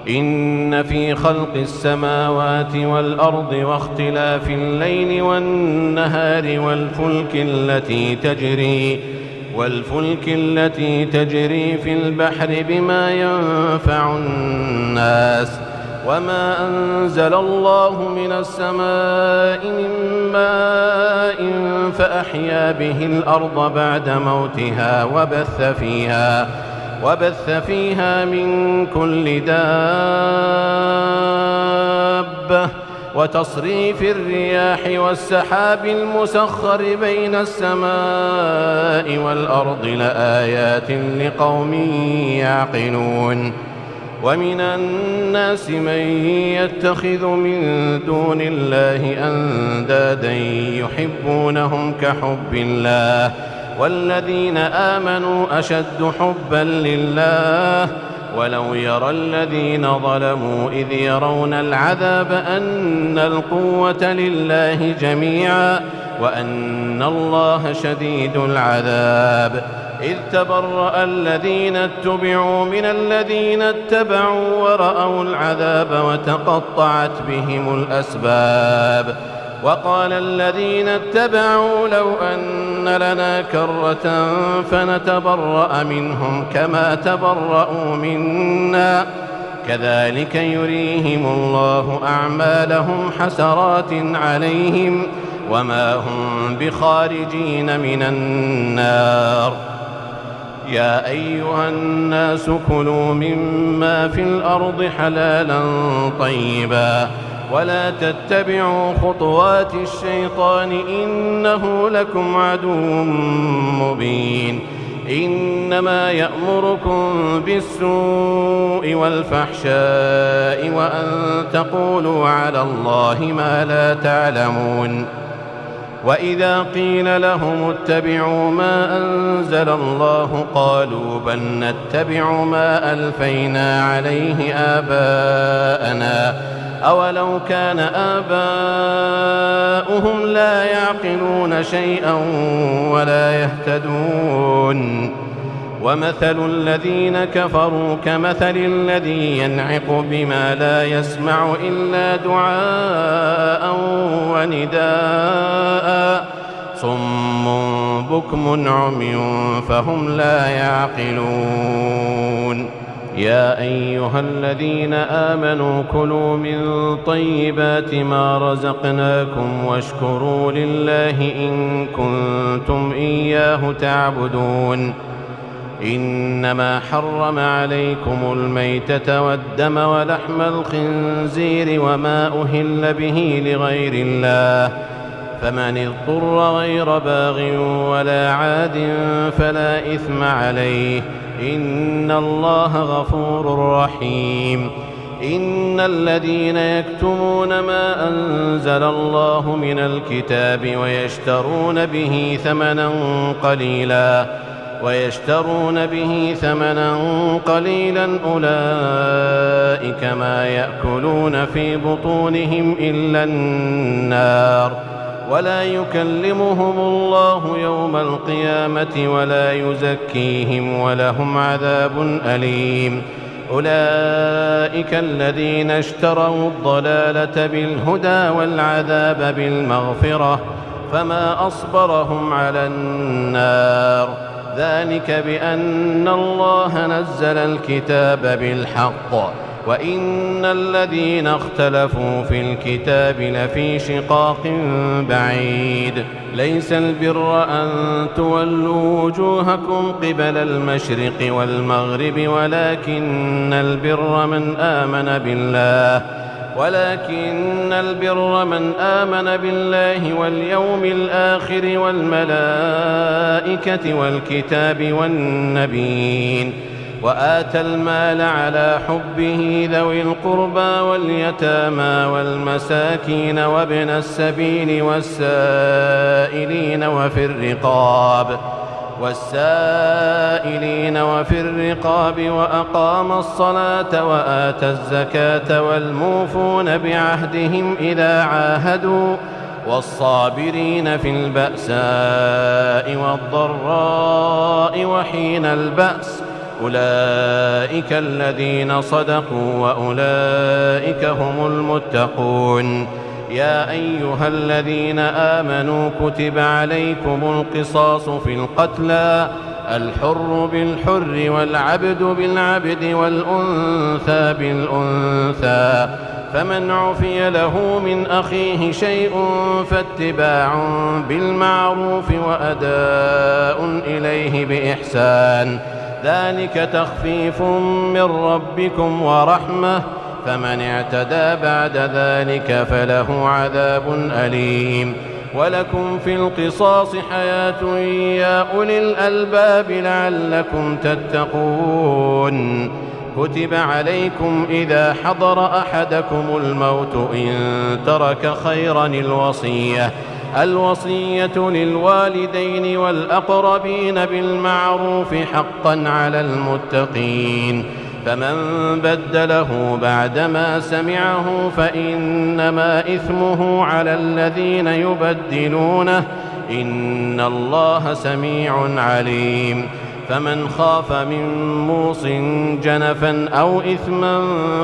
إن في خلق السماوات والأرض واختلاف الليل والنهار والفلك التي تجري في البحر بما ينفع الناس وما أنزل الله من السماء من ماء فأحيا به الأرض بعد موتها وبث فيها من كل دابة وتصريف الرياح والسحاب المسخر بين السماء والأرض لآيات لقوم يعقلون ومن الناس من يتخذ من دون الله أندادا يحبونهم كحب الله والذين آمنوا أشد حبا لله ولو يرى الذين ظلموا إذ يرون العذاب أن القوة لله جميعا وأن الله شديد العذاب إذ تبرأ الذين اتبعوا من الذين اتبعوا ورأوا العذاب وتقطعت بهم الأسباب وقال الذين اتبعوا لو أن لنا كرة فنتبرأ منهم كما تبرأوا منا كذلك يريهم الله أعمالهم حسرات عليهم وما هم بخارجين من النار يا أيها الناس كلوا مما في الأرض حلالا طيبا ولا تتبعوا خطوات الشيطان إنه لكم عدو مبين إنما يأمركم بالسوء والفحشاء وأن تقولوا على الله ما لا تعلمون وإذا قيل لهم اتبعوا ما أنزل الله قالوا بل نتبع ما ألفينا عليه آباءنا أولو كان آباؤهم لا يعقلون شيئا ولا يهتدون ومثل الذين كفروا كمثل الذي ينعق بما لا يسمع إلا دعاء ونداء صم بكم عمي فهم لا يعقلون يا أيها الذين آمنوا كلوا من طيبات ما رزقناكم واشكروا لله إن كنتم إياه تعبدون إنما حرم عليكم الميتة والدم ولحم الخنزير وما أهل به لغير الله، فمن اضطر غير باغ ولا عاد فلا إثم عليه، إن الله غفور رحيم. إن الذين يكتمون ما أنزل الله من الكتاب ويشترون به ثمنا قليلا أولئك ما يأكلون في بطونهم إلا النار، ولا يكلمهم الله يوم القيامة ولا يزكيهم ولهم عذاب أليم. أولئك الذين اشتروا الضلالة بالهدى والعذاب بالمغفرة، فما أصبرهم على النار، ذلك بأن الله نزل الكتاب بالحق، وإن الذين اختلفوا في الكتاب لفي شقاق بعيد. ليس البر أن تولوا وجوهكم قبل المشرق والمغرب، ولكن البر من آمن بالله واليوم الآخر والملائكة والكتاب والنبيين، وآتى المال على حبه ذوي القربى واليتامى والمساكين وابن السبيل والسائلين وفي الرقاب، وأقام الصلاة وآتى الزكاة والموفون بعهدهم إذا عاهدوا، والصابرين في البأساء والضراء وحين البأس، أولئك الذين صدقوا وأولئك هم المتقون. يا أيها الذين آمنوا كتب عليكم القصاص في القتلى، الحر بالحر والعبد بالعبد والأنثى بالأنثى، فمن عفي له من أخيه شيء فاتباع بالمعروف وأداء إليه بإحسان، ذلك تخفيف من ربكم ورحمة، فمن اعتدى بعد ذلك فله عذاب أليم. ولكم في القصاص حياة يا أولي الألباب لعلكم تتقون. كتب عليكم إذا حضر أحدكم الموت إن ترك خيرا الوصية للوالدين والأقربين بالمعروف حقا على المتقين، فمن بدله بعدما سمعه فإنما إثمه على الذين يبدلونه، إن الله سميع عليم. فمن خاف من موص جنفا أو إثما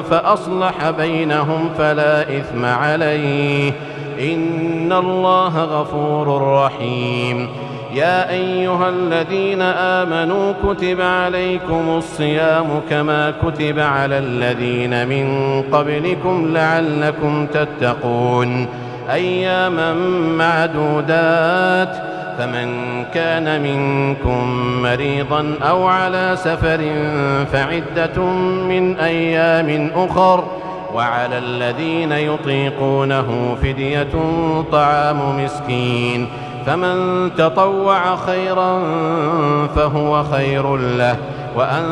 فأصلح بينهم فلا إثم عليه، إن الله غفور رحيم. يا أيها الذين آمنوا كتب عليكم الصيام كما كتب على الذين من قبلكم لعلكم تتقون، أياما معدودات، فمن كان منكم مريضا أو على سفر فعدة من أيام أخر، وعلى الذين يطيقونه فدية طعام مسكين، فمن تطوع خيرا فهو خير له، وأن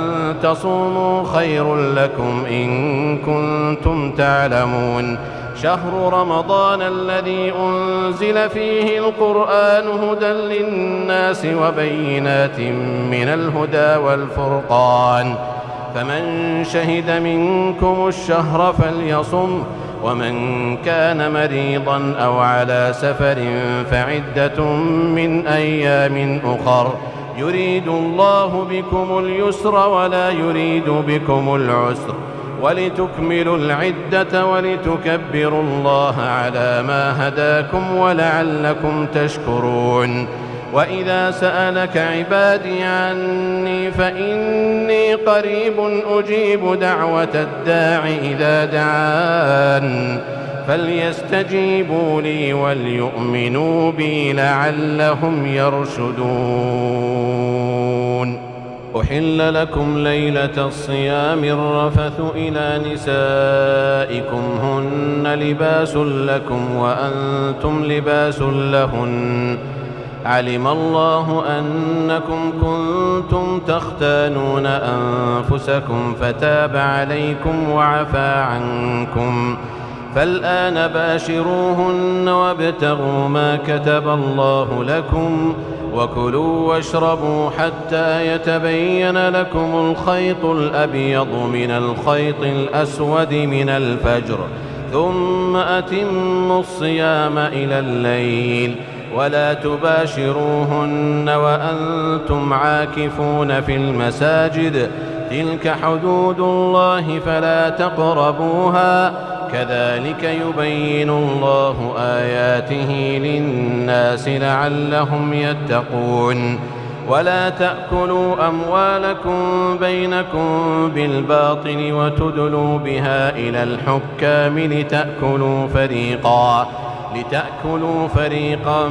تصوموا خير لكم إن كنتم تعلمون. شهر رمضان الذي أنزل فيه القرآن هدى للناس وبينات من الهدى والفرقان، فمن شهد منكم الشهر فليصم، ومن كان مريضا أو على سفر فعدة من أيام أخر، يريد الله بكم اليسر ولا يريد بكم العسر، ولتكملوا العدة ولتكبروا الله على ما هداكم ولعلكم تشكرون. وإذا سألك عبادي عني فإني قريب أجيب دعوة الداع إذا دعان، فليستجيبوا لي وليؤمنوا بي لعلهم يرشدون. أحل لكم ليلة الصيام الرفث إلى نسائكم هن لباس لكم وأنتم لباس لهن علم الله أنكم كنتم تختانون أنفسكم فتاب عليكم وعفى عنكم فالآن باشروهن وابتغوا ما كتب الله لكم وكلوا واشربوا حتى يتبين لكم الخيط الأبيض من الخيط الأسود من الفجر ثم أتموا الصيام إلى الليل ولا تباشروهن وأنتم عاكفون في المساجد تلك حدود الله فلا تقربوها كذلك يبين الله آياته للناس لعلهم يتقون ولا تأكلوا أموالكم بينكم بالباطل وتدلوا بها إلى الحكام لتأكلوا فريقا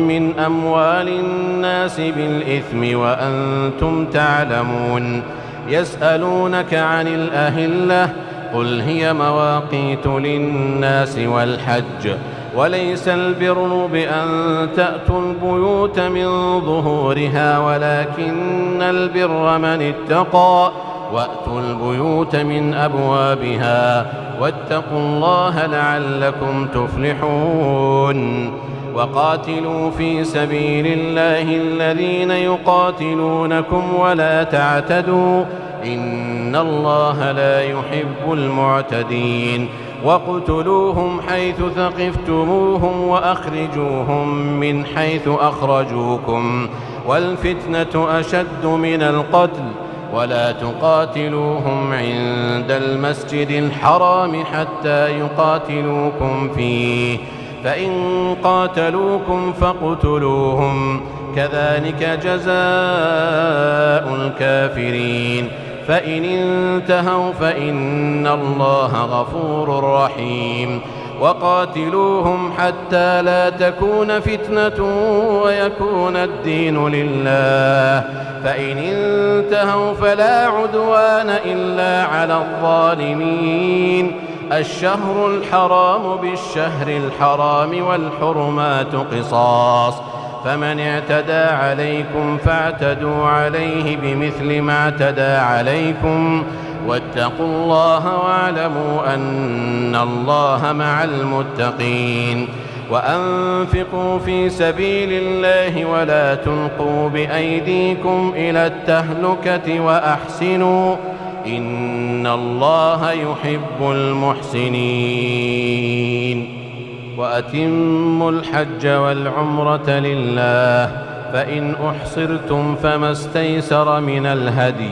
من أموال الناس بالإثم وأنتم تعلمون يسألونك عن الأهلة قل هي مواقيت للناس والحج وليس البر بأن تأتوا البيوت من ظهورها ولكن البر من اتقى وأتوا البيوت من أبوابها واتقوا الله لعلكم تفلحون وقاتلوا في سبيل الله الذين يقاتلونكم ولا تعتدوا إن الله لا يحب المعتدين واقتلوهم حيث ثقفتموهم وأخرجوهم من حيث أخرجوكم والفتنة أشد من القتل ولا تقاتلوهم عند المسجد الحرام حتى يقاتلوكم فيه فإن قاتلوكم فاقتلوهم كذلك جزاء الكافرين فإن انتهوا فإن الله غفور رحيم وقاتلوهم حتى لا تكون فتنة ويكون الدين لله فإن انتهوا فلا عدوان إلا على الظالمين الشهر الحرام بالشهر الحرام والحرمات قصاص فمن اعتدى عليكم فاعتدوا عليه بمثل ما اعتدى عليكم واتقوا الله واعلموا أن الله مع المتقين وأنفقوا في سبيل الله ولا تلقوا بأيديكم إلى التهلكة وأحسنوا إن الله يحب المحسنين وأتموا الحج والعمرة لله فإن أحصرتم فما استيسر من الهدي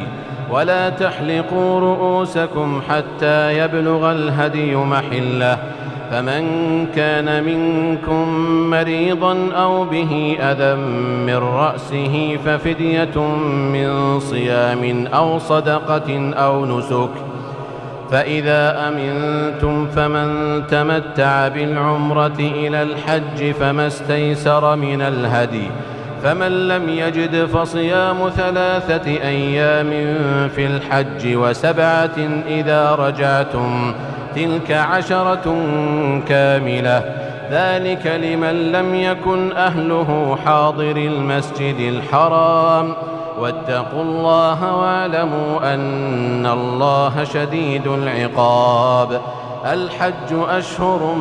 ولا تحلقوا رؤوسكم حتى يبلغ الهدي محله فمن كان منكم مريضا أو به أذى من رأسه ففدية من صيام أو صدقة أو نسك فإذا أمنتم فمن تمتع بالعمرة إلى الحج فما استيسر من الهدي فمن لم يجد فصيام 3 أيام في الحج و7 إذا رجعتم تلك 10 كاملة ذلك لمن لم يكن أهله حاضر المسجد الحرام واتقوا الله واعلموا أن الله شديد العقاب الحج أشهر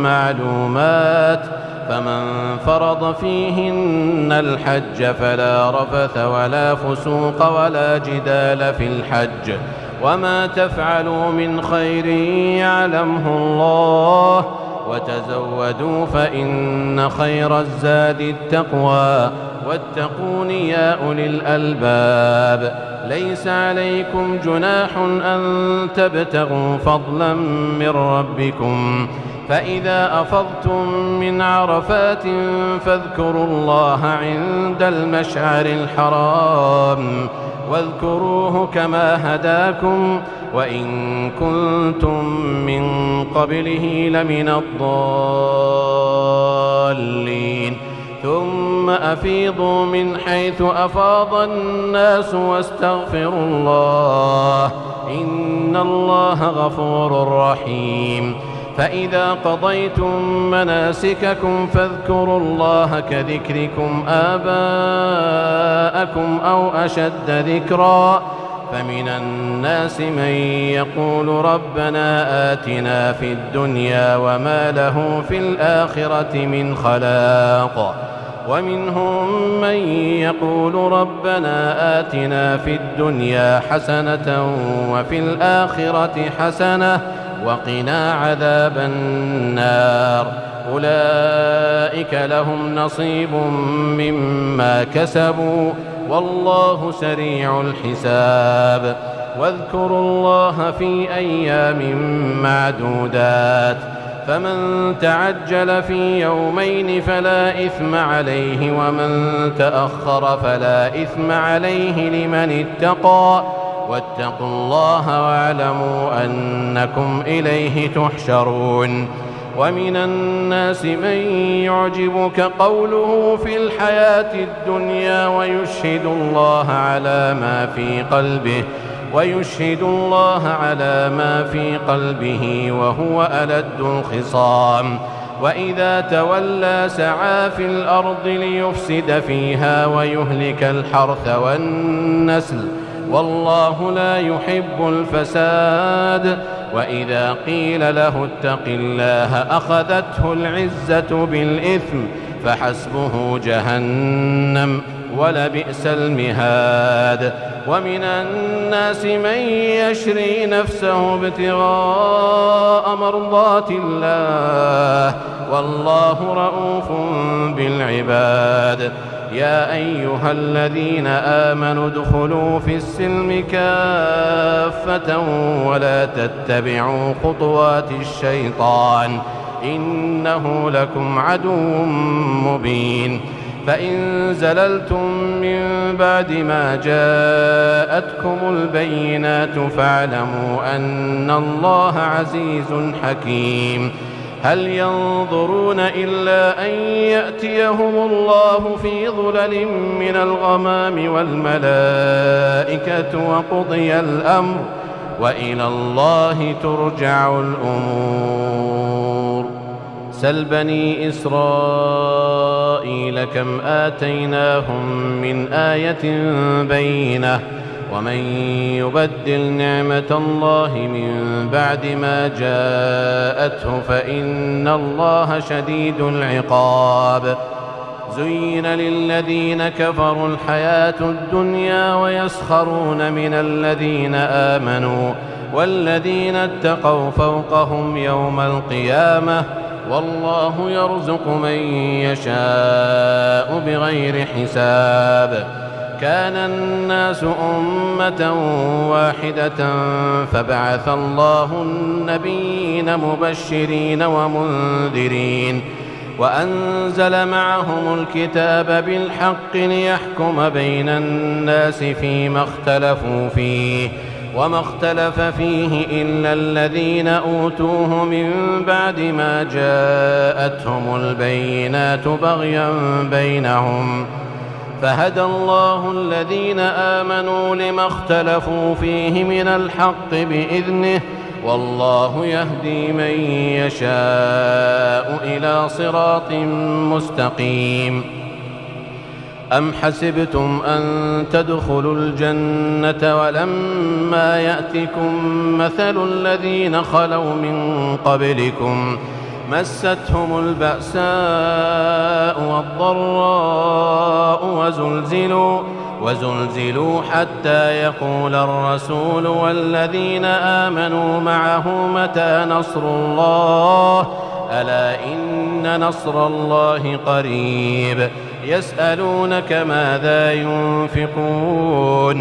معلومات فمن فرض فيهن الحج فلا رفث ولا فسوق ولا جدال في الحج وما تفعلوا من خير يعلمه الله وتزودوا فإن خير الزاد التقوى واتقون يا أولي الألباب ليس عليكم جناح أن تبتغوا فضلا من ربكم فإذا أفضتم من عرفات فاذكروا الله عند المشعر الحرام واذكروه كما هداكم وإن كنتم من قبله لمن الضالين ثم ثم أفيضوا من حيث أفاض الناس واستغفروا الله إن الله غفور رحيم. فإذا قضيتم مناسككم فاذكروا الله كذكركم آباءكم أو أشد ذكرا فمن الناس من يقول ربنا آتنا في الدنيا وما له في الآخرة من خلاق ومنهم من يقول ربنا آتنا في الدنيا حسنة وفي الآخرة حسنة وقنا عذاب النار أولئك لهم نصيب مما كسبوا والله سريع الحساب. واذكروا الله في أيام معدودات فمن تعجل في يومين فلا إثم عليه ومن تأخر فلا إثم عليه لمن اتقى واتقوا الله واعلموا أنكم إليه تحشرون. ومن الناس من يعجبك قوله في الحياة الدنيا ويشهد الله على ما في قلبه وهو ألد الخصام وإذا تولى سعى في الأرض ليفسد فيها ويهلك الحرث والنسل والله لا يحب الفساد. وإذا قيل له اتق الله أخذته العزة بالإثم فحسبه جهنم ولبئس المهاد. ومن الناس من يشري نفسه ابتغاء مرضات الله والله رؤوف بالعباد. يا أيها الذين آمنوا ادخلوا في السلم كافة ولا تتبعوا خطوات الشيطان إنه لكم عدو مبين. فإن زللتم من بعد ما جاءتكم البينات فاعلموا أن الله عزيز حكيم. هل ينظرون إلا أن يأتيهم الله في ظلل من الغمام والملائكة وقضي الأمر وإلى الله ترجع الأمور. سل بني إسرائيل كم آتيناهم من آية بينة ومن يبدل نعمة الله من بعد ما جاءته فإن الله شديد العقاب. زين للذين كفروا الحياة الدنيا ويسخرون من الذين آمنوا والذين اتقوا فوقهم يوم القيامة والله يرزق من يشاء بغير حساب. كان الناس أمة واحدة فبعث الله النبيين مبشرين ومنذرين وأنزل معهم الكتاب بالحق ليحكم بين الناس فيما اختلفوا فيه وما اختلف فيه إلا الذين أوتوه من بعد ما جاءتهم البينات بغيا بينهم فهدى الله الذين آمنوا لما اختلفوا فيه من الحق بإذنه والله يهدي من يشاء إلى صراط مستقيم. أم حسبتم أن تدخلوا الجنة ولما يأتكم مثل الذين خلوا من قبلكم مستهم البأساء والضراء وزلزلوا حتى يقول الرسول والذين آمنوا معه متى نصر الله ألا إن نصر الله قريب. يسألونك ماذا ينفقون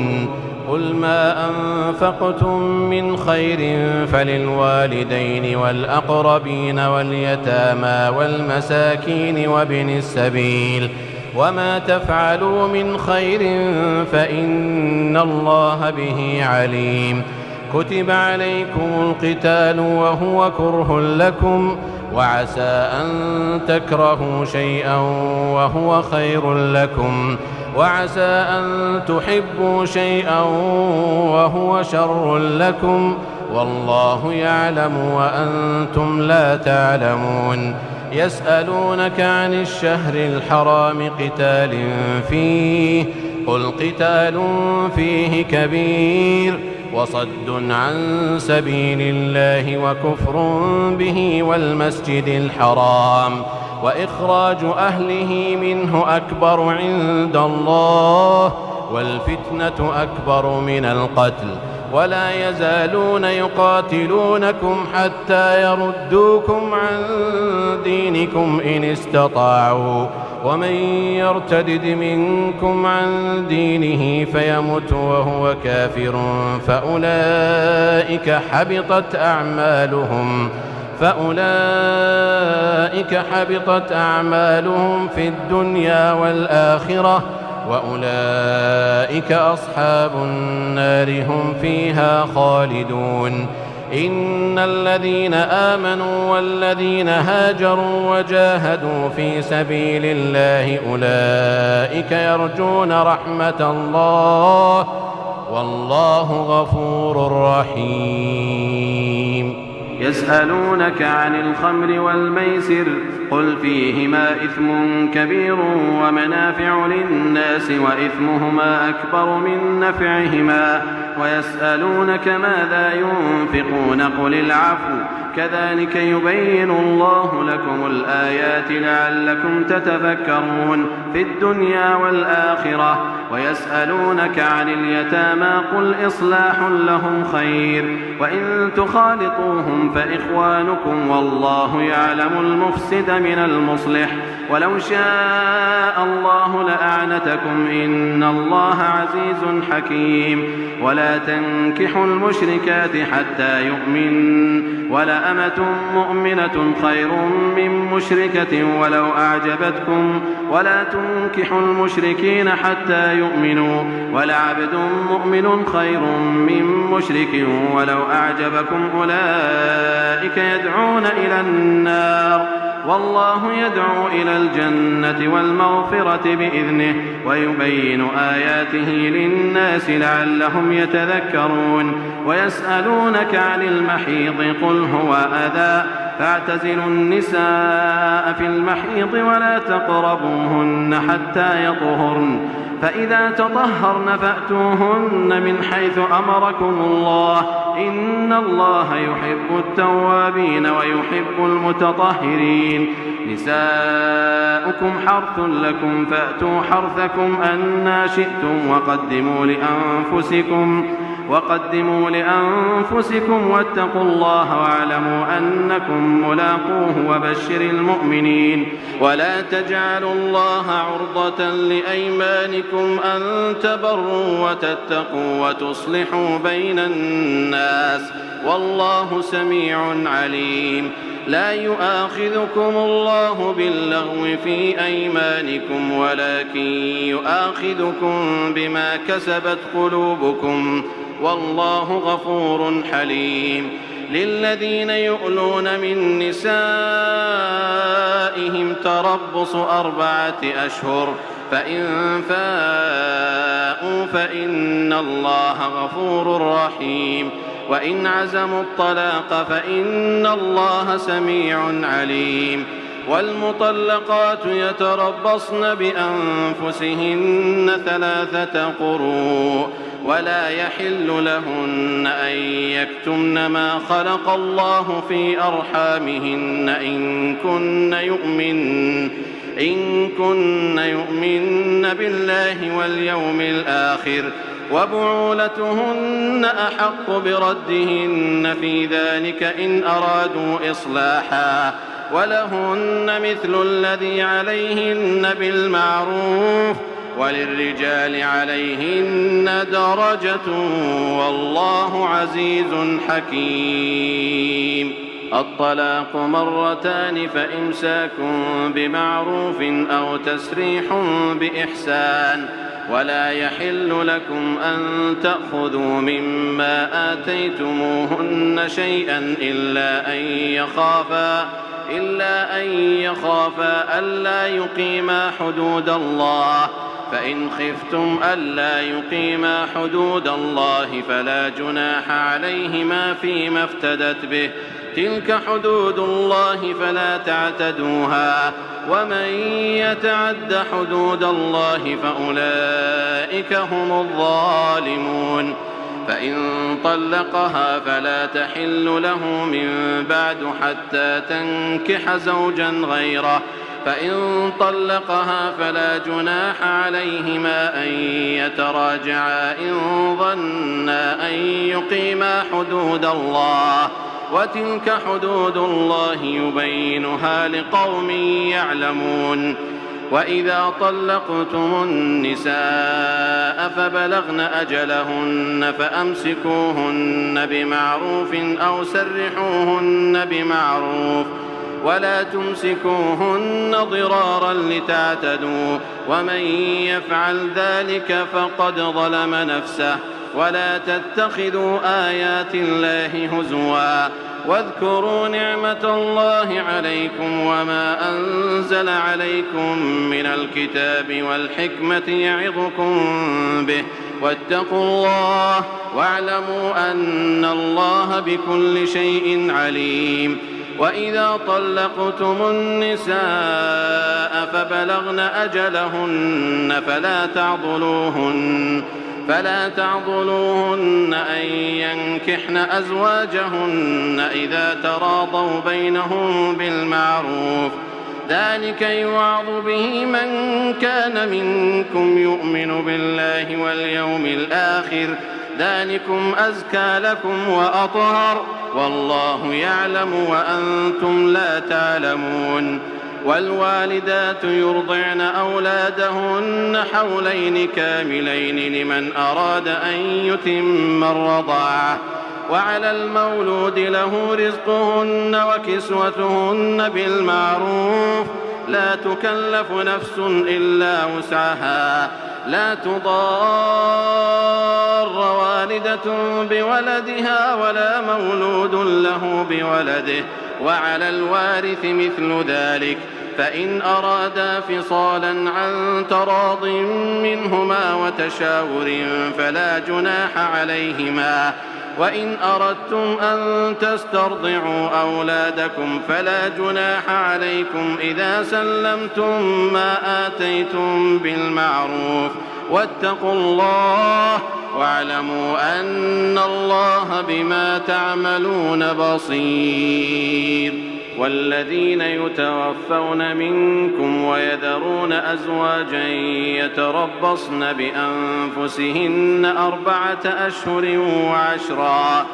قل ما أنفقتم من خير فللوالدين والأقربين واليتامى والمساكين وابن السبيل وما تفعلوا من خير فإن الله به عليم. كتب عليكم القتال وهو كره لكم وعسى أن تكرهوا شيئا وهو خير لكم، وعسى أن تحبوا شيئا وهو شر لكم، والله يعلم وأنتم لا تعلمون. يسألونك عن الشهر الحرام قتال فيه، قل قتال فيه كبير، وصد عن سبيل الله وكفر به والمسجد الحرام وإخراج أهله منه أكبر عند الله، والفتنة أكبر من القتل، ولا يزالون يقاتلونكم حتى يردوكم عن دينكم إن استطاعوا، ومن يرتدد منكم عن دينه فيمت وهو كافر فأولئك حبطت أعمالهم في الدنيا والآخرة، وأولئك أصحاب النار هم فيها خالدون. إن الذين آمنوا والذين هاجروا وجاهدوا في سبيل الله أولئك يرجون رحمة الله، والله غفور رحيم. يسألونك عن الخمر والميسر قل فيهما إثم كبير ومنافع للناس وإثمهما أكبر من نفعهما، ويسألونك ماذا ينفقون قل العفو، كذلك يبين الله لكم الآيات لعلكم تتفكرون في الدنيا والآخرة. ويسألونك عن اليتامى قل إصلاح لهم خير، وإن تخالطوهم فإخوانكم، والله يعلم المفسد من المصلح، ولو شاء الله لأعنتكم إن الله عزيز حكيم. ولا تنكحوا المشركات حتى يؤمن، ولأمة مؤمنة خير من مشركة ولو أعجبتكم، ولا تنكحوا المشركين حتى يؤمنوا، ولعبد مؤمن خير من مشرك ولو أعجبكم، أولئك يدعون إلى النار والله يدعو إلى الجنة والمغفرة بإذنه، ويبين آياته للناس لعلهم يتذكرون. ويسألونك عن المحيض قل هو أذى فاعتزلوا النساء في المحيض ولا تقربوهن حتى يطهرن، فإذا تطهرن فأتوهن من حيث أمركم الله، إن الله يحب التوابين ويحب المتطهرين. نساؤكم حرث لكم فأتوا حرثكم أنى شئتم، وقدموا لأنفسكم واتقوا الله واعلموا أنكم ملاقوه وبشر المؤمنين. ولا تجعلوا الله عرضة لأيمانكم أن تبروا وتتقوا وتصلحوا بين الناس، والله سميع عليم. لا يؤاخذكم الله باللغو في أيمانكم ولكن يؤاخذكم بما كسبت قلوبكم، والله غفور حليم. للذين يؤلون من نسائهم تربص 4 أشهر، فإن فاءوا فإن الله غفور رحيم. وإن عزموا الطلاق فإن الله سميع عليم. والمطلقات يتربصن بأنفسهن 3 قروء، ولا يحل لهن أن يكتمن ما خلق الله في أرحامهن إن كن يؤمن بالله واليوم الآخر، وبعولتهن أحق بردهن في ذلك إن أرادوا إصلاحا، ولهن مثل الذي عليهن بالمعروف، وللرجال عليهن درجة، والله عزيز حكيم. الطلاق 2 فإمساك بمعروف أو تسريح بإحسان، ولا يحل لكم أن تأخذوا مما آتيتموهن شيئا إلا أن يخافا ألا يقيما حدود الله، فإن خفتم ألا يقيما حدود الله فلا جناح عليهما فيما افتدت به، تلك حدود الله فلا تعتدوها، ومن يتعد حدود الله فأولئك هم الظالمون. فإن طلقها فلا تحل له من بعد حتى تنكح زوجا غيره، فإن طلقها فلا جناح عليهما أن يتراجعا إن ظنا أن يقيما حدود الله، وتلك حدود الله يبينها لقوم يعلمون. وإذا طلقتم النساء فبلغن أجلهن فأمسكوهن بمعروف أو سرحوهن بمعروف، ولا تمسكوهن ضرارا لتعتدوا، ومن يفعل ذلك فقد ظلم نفسه. ولا تتخذوا آيات الله هزوا، واذكروا نعمة الله عليكم وما أنزل عليكم من الكتاب والحكمة يعظكم به، واتقوا الله واعلموا أن الله بكل شيء عليم. وإذا طلقتم النساء فبلغن أجلهن فلا تعضلوهن أن ينكحن أزواجهن إذا تراضوا بينهم بالمعروف، ذلك يوعظ به من كان منكم يؤمن بالله واليوم الآخر، ذلكم أزكى لكم وأطهر، والله يعلم وأنتم لا تعلمون. والوالدات يرضعن أولادهن حولين كاملين لمن أراد أن يتم الرضاعة، وعلى المولود له رزقهن وكسوتهن بالمعروف، لا تكلف نفس إلا وسعها، لا تضار والدة بولدها ولا مولود له بولده، وعلى الوارث مثل ذلك، فإن أرادا فصالا عن تراض منهما وتشاور فلا جناح عليهما. وإن أردتم أن تسترضعوا أولادكم فلا جناح عليكم إذا سلمتم ما آتيتم بالمعروف، واتقوا الله واعلموا أن الله بما تعملون بصير. والذين يتوفون منكم ويذرون أزواجا يتربصن بأنفسهن 4 أشهر وعشرا،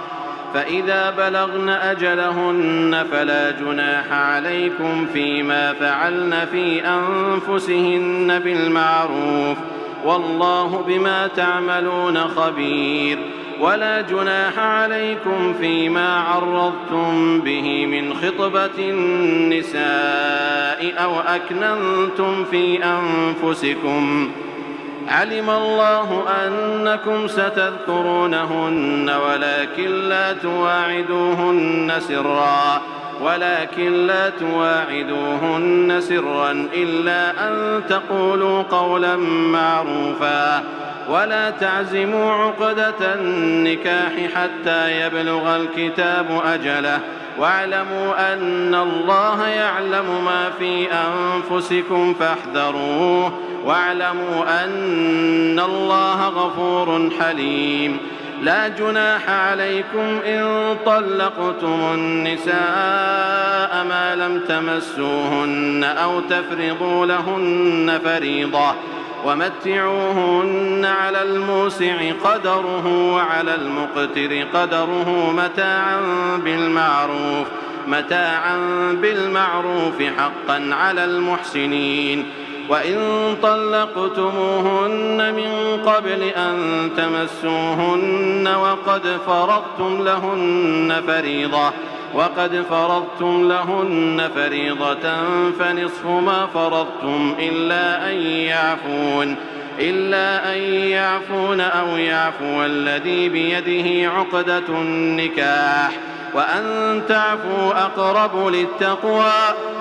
فإذا بلغن أجلهن فلا جناح عليكم فيما فعلن في أنفسهن بالمعروف، والله بما تعملون خبير. ولا جناح عليكم فيما عرضتم به من خطبة النساء أو أكننتم في أنفسكم، علم الله أنكم ستذكرونهن ولكن لا تواعدوهن سرا إلا أن تقولوا قولا معروفا، ولا تعزموا عقدة النكاح حتى يبلغ الكتاب أجله، واعلموا أن الله يعلم ما في أنفسكم فاحذروه، واعلموا أن الله غفور حليم. لا جناح عليكم إن طلقتم النساء ما لم تمسوهن أو تفرضوا لهن فريضة، ومتعوهن على الموسع قدره وعلى المقتر قدره متاعا بالمعروف حقا على المحسنين. وإن طلقتموهن من قبل أن تمسوهن وقد فرضتم لهن فريضة فنصف ما فرضتم إلا أن يعفون أو يعفو الذي بيده عقدة النكاح، وأن تعفوا أقرب للتقوى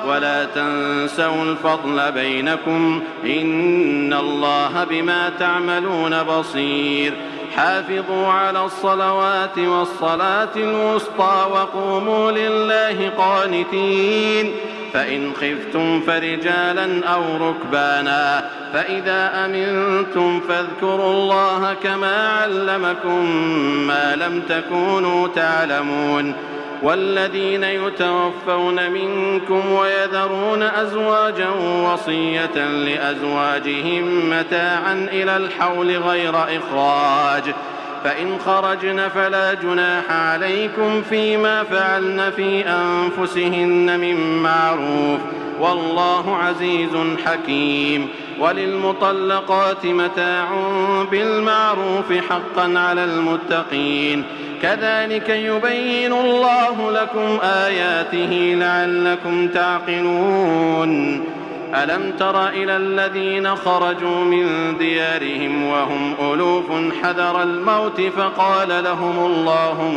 ولا تنسوا الفضل بينكم إن الله بما تعملون بصير حافظوا على الصلوات والصلاة الوسطى وقوموا لله قانتين فإن خفتم فرجالا أو ركبانا فإذا أمنتم فاذكروا الله كما علمكم ما لم تكونوا تعلمون والذين يتوفون منكم ويذرون أزواجا وصية لأزواجهم متاعا إلى الحول غير إخراج فإن خرجن فلا جناح عليكم فيما فعلن في أنفسهن من معروف والله عزيز حكيم وللمطلقات متاع بالمعروف حقا على المتقين كذلك يبين الله لكم آياته لعلكم تعقلون ألم تر إلى الذين خرجوا من ديارهم وهم ألوف حذر الموت فقال لهم الله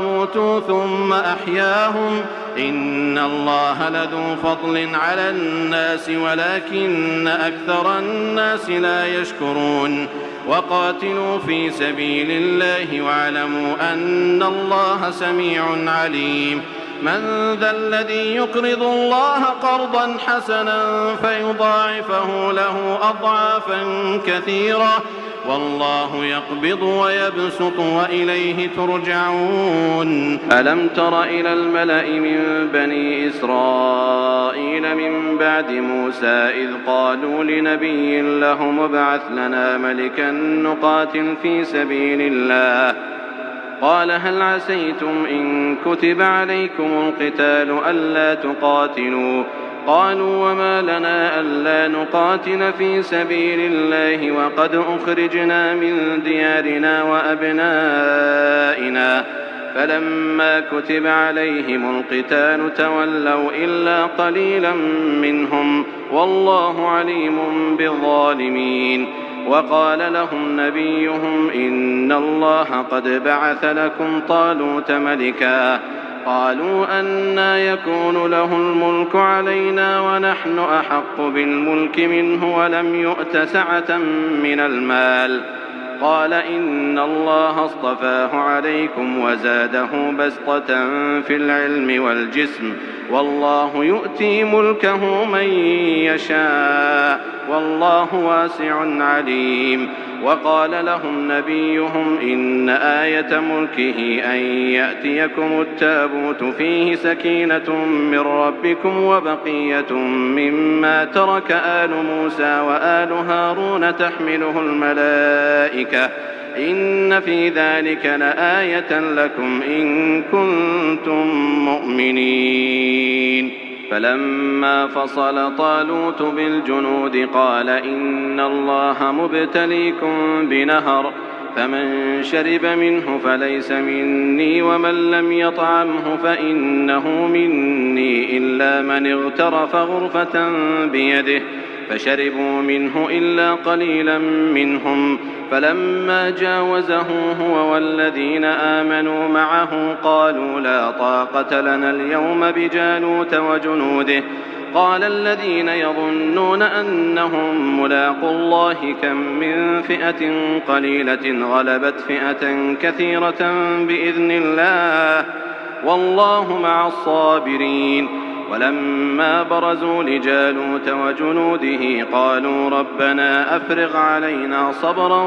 موتوا ثم أحياهم إن الله لذو فضل على الناس ولكن أكثر الناس لا يشكرون وقاتلوا في سبيل الله واعلموا أن الله سميع عليم من ذا الذي يقرض الله قرضا حسنا فيضاعفه له أضعافا كثيرة والله يقبض ويبسط وإليه ترجعون ألم تر إلى الملأ من بني إسرائيل من بعد موسى إذ قالوا لنبي لهم ابعث لنا ملكا نقاتل في سبيل الله قال هل عسيتم إن كتب عليكم القتال ألا تقاتلوا قالوا وما لنا ألا نقاتل في سبيل الله وقد أخرجنا من ديارنا وأبنائنا فلما كتب عليهم القتال تولوا إلا قليلا منهم والله عليم بالظالمين وقال لهم نبيهم إن الله قد بعث لكم طالوت ملكا قالوا أنى يكون له الملك علينا ونحن أحق بالملك منه ولم يؤت سعة من المال قال إن الله اصطفاه عليكم وزاده بسطة في العلم والجسم والله يؤتي ملكه من يشاء والله واسع عليم وقال لهم نبيهم إن آية ملكه أن يأتيكم التابوت فيه سكينة من ربكم وبقية مما ترك آل موسى وآل هارون تحمله الملائكة إن في ذلك لآية لكم إن كنتم مؤمنين فلما فصل طالوت بالجنود قال إن الله مبتليكم بنهر فمن شرب منه فليس مني ومن لم يطعمه فإنه مني إلا من اغترف غرفة بيده فشربوا منه إلا قليلا منهم فلما جاوزه هو والذين آمنوا معه قالوا لا طاقة لنا اليوم بجالوت وجنوده قال الذين يظنون أنهم ملاقوا الله كم من فئة قليلة غلبت فئة كثيرة بإذن الله والله مع الصابرين ولما برزوا لجالوت وجنوده قالوا ربنا أفرغ علينا صبرا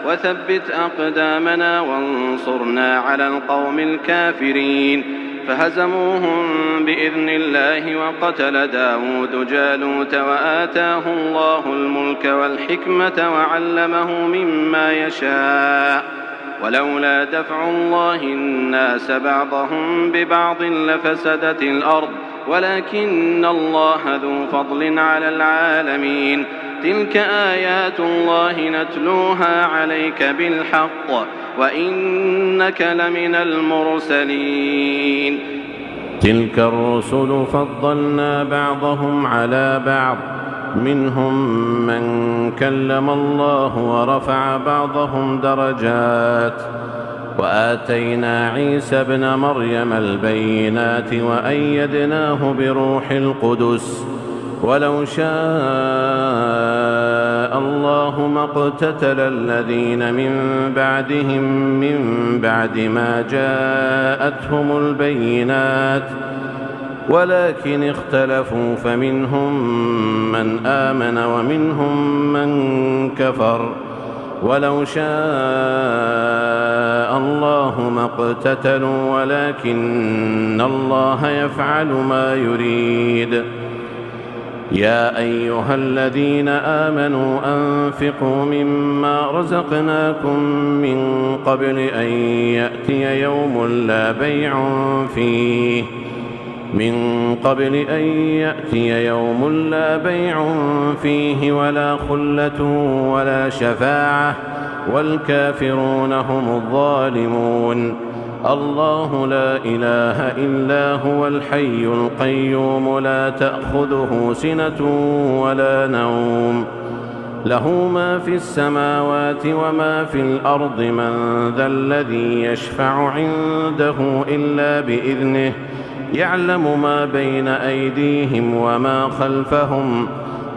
وثبت أقدامنا وانصرنا على القوم الكافرين فهزموهم بإذن الله وقتل داود جالوت وآتاه الله الملك والحكمة وعلمه مما يشاء ولولا دفع الله الناس بعضهم ببعض لفسدت الأرض ولكن الله ذو فضل على العالمين تلك آيات الله نتلوها عليك بالحق وإنك لمن المرسلين تلك الرسل فضلنا بعضهم على بعض منهم من كلم الله ورفع بعضهم درجات وآتينا عيسى ابن مريم البينات وأيدناه بروح القدس ولو شاء الله ما اقتتل الذين من بعدهم من بعد ما جاءتهم البينات ولكن اختلفوا فمنهم من آمن ومنهم من كفر ولو شاء الله ما اقتتلوا ولكن الله يفعل ما يريد. يا أيها الذين آمنوا أنفقوا مما رزقناكم من قبل أن يأتي يوم لا بيع فيه ولا خلة ولا شفاعة والكافرون هم الظالمون. الله لا إله إلا هو الحي القيوم لا تأخذه سنة ولا نوم له ما في السماوات وما في الأرض من ذا الذي يشفع عنده إلا بإذنه يعلم ما بين أيديهم وما خلفهم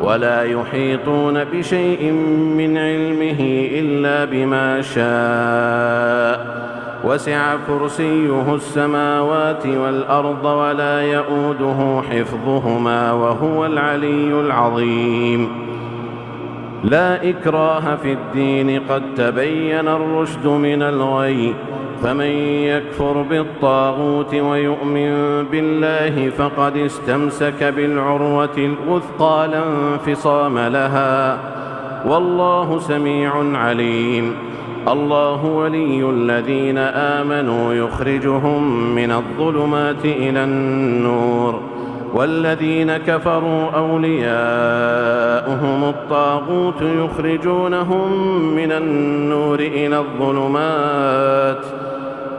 ولا يحيطون بشيء من علمه إلا بما شاء وسع كرسيه السماوات والأرض ولا يؤوده حفظهما وهو العلي العظيم. لا إكراه في الدين قد تبين الرشد من الغي فمن يكفر بالطاغوت ويؤمن بالله فقد استمسك بالعروة الوثقى لا انفصام لها والله سميع عليم. الله ولي الذين آمنوا يخرجهم من الظلمات إلى النور والذين كفروا أولياؤهم الطاغوت يخرجونهم من النور إلى الظلمات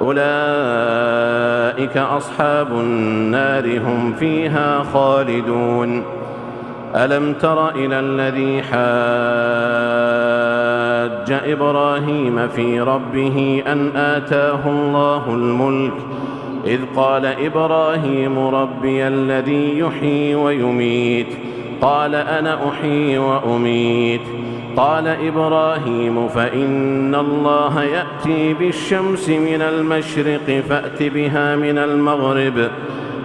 أولئك أصحاب النار هم فيها خالدون. ألم تر إلى الذي حاج إبراهيم في ربه أن آتاه الله الملك إذ قال إبراهيم ربي الذي يحيي ويميت قال أنا أحيي وأميت قال إبراهيم فإن الله يأتي بالشمس من المشرق فأت بها من المغرب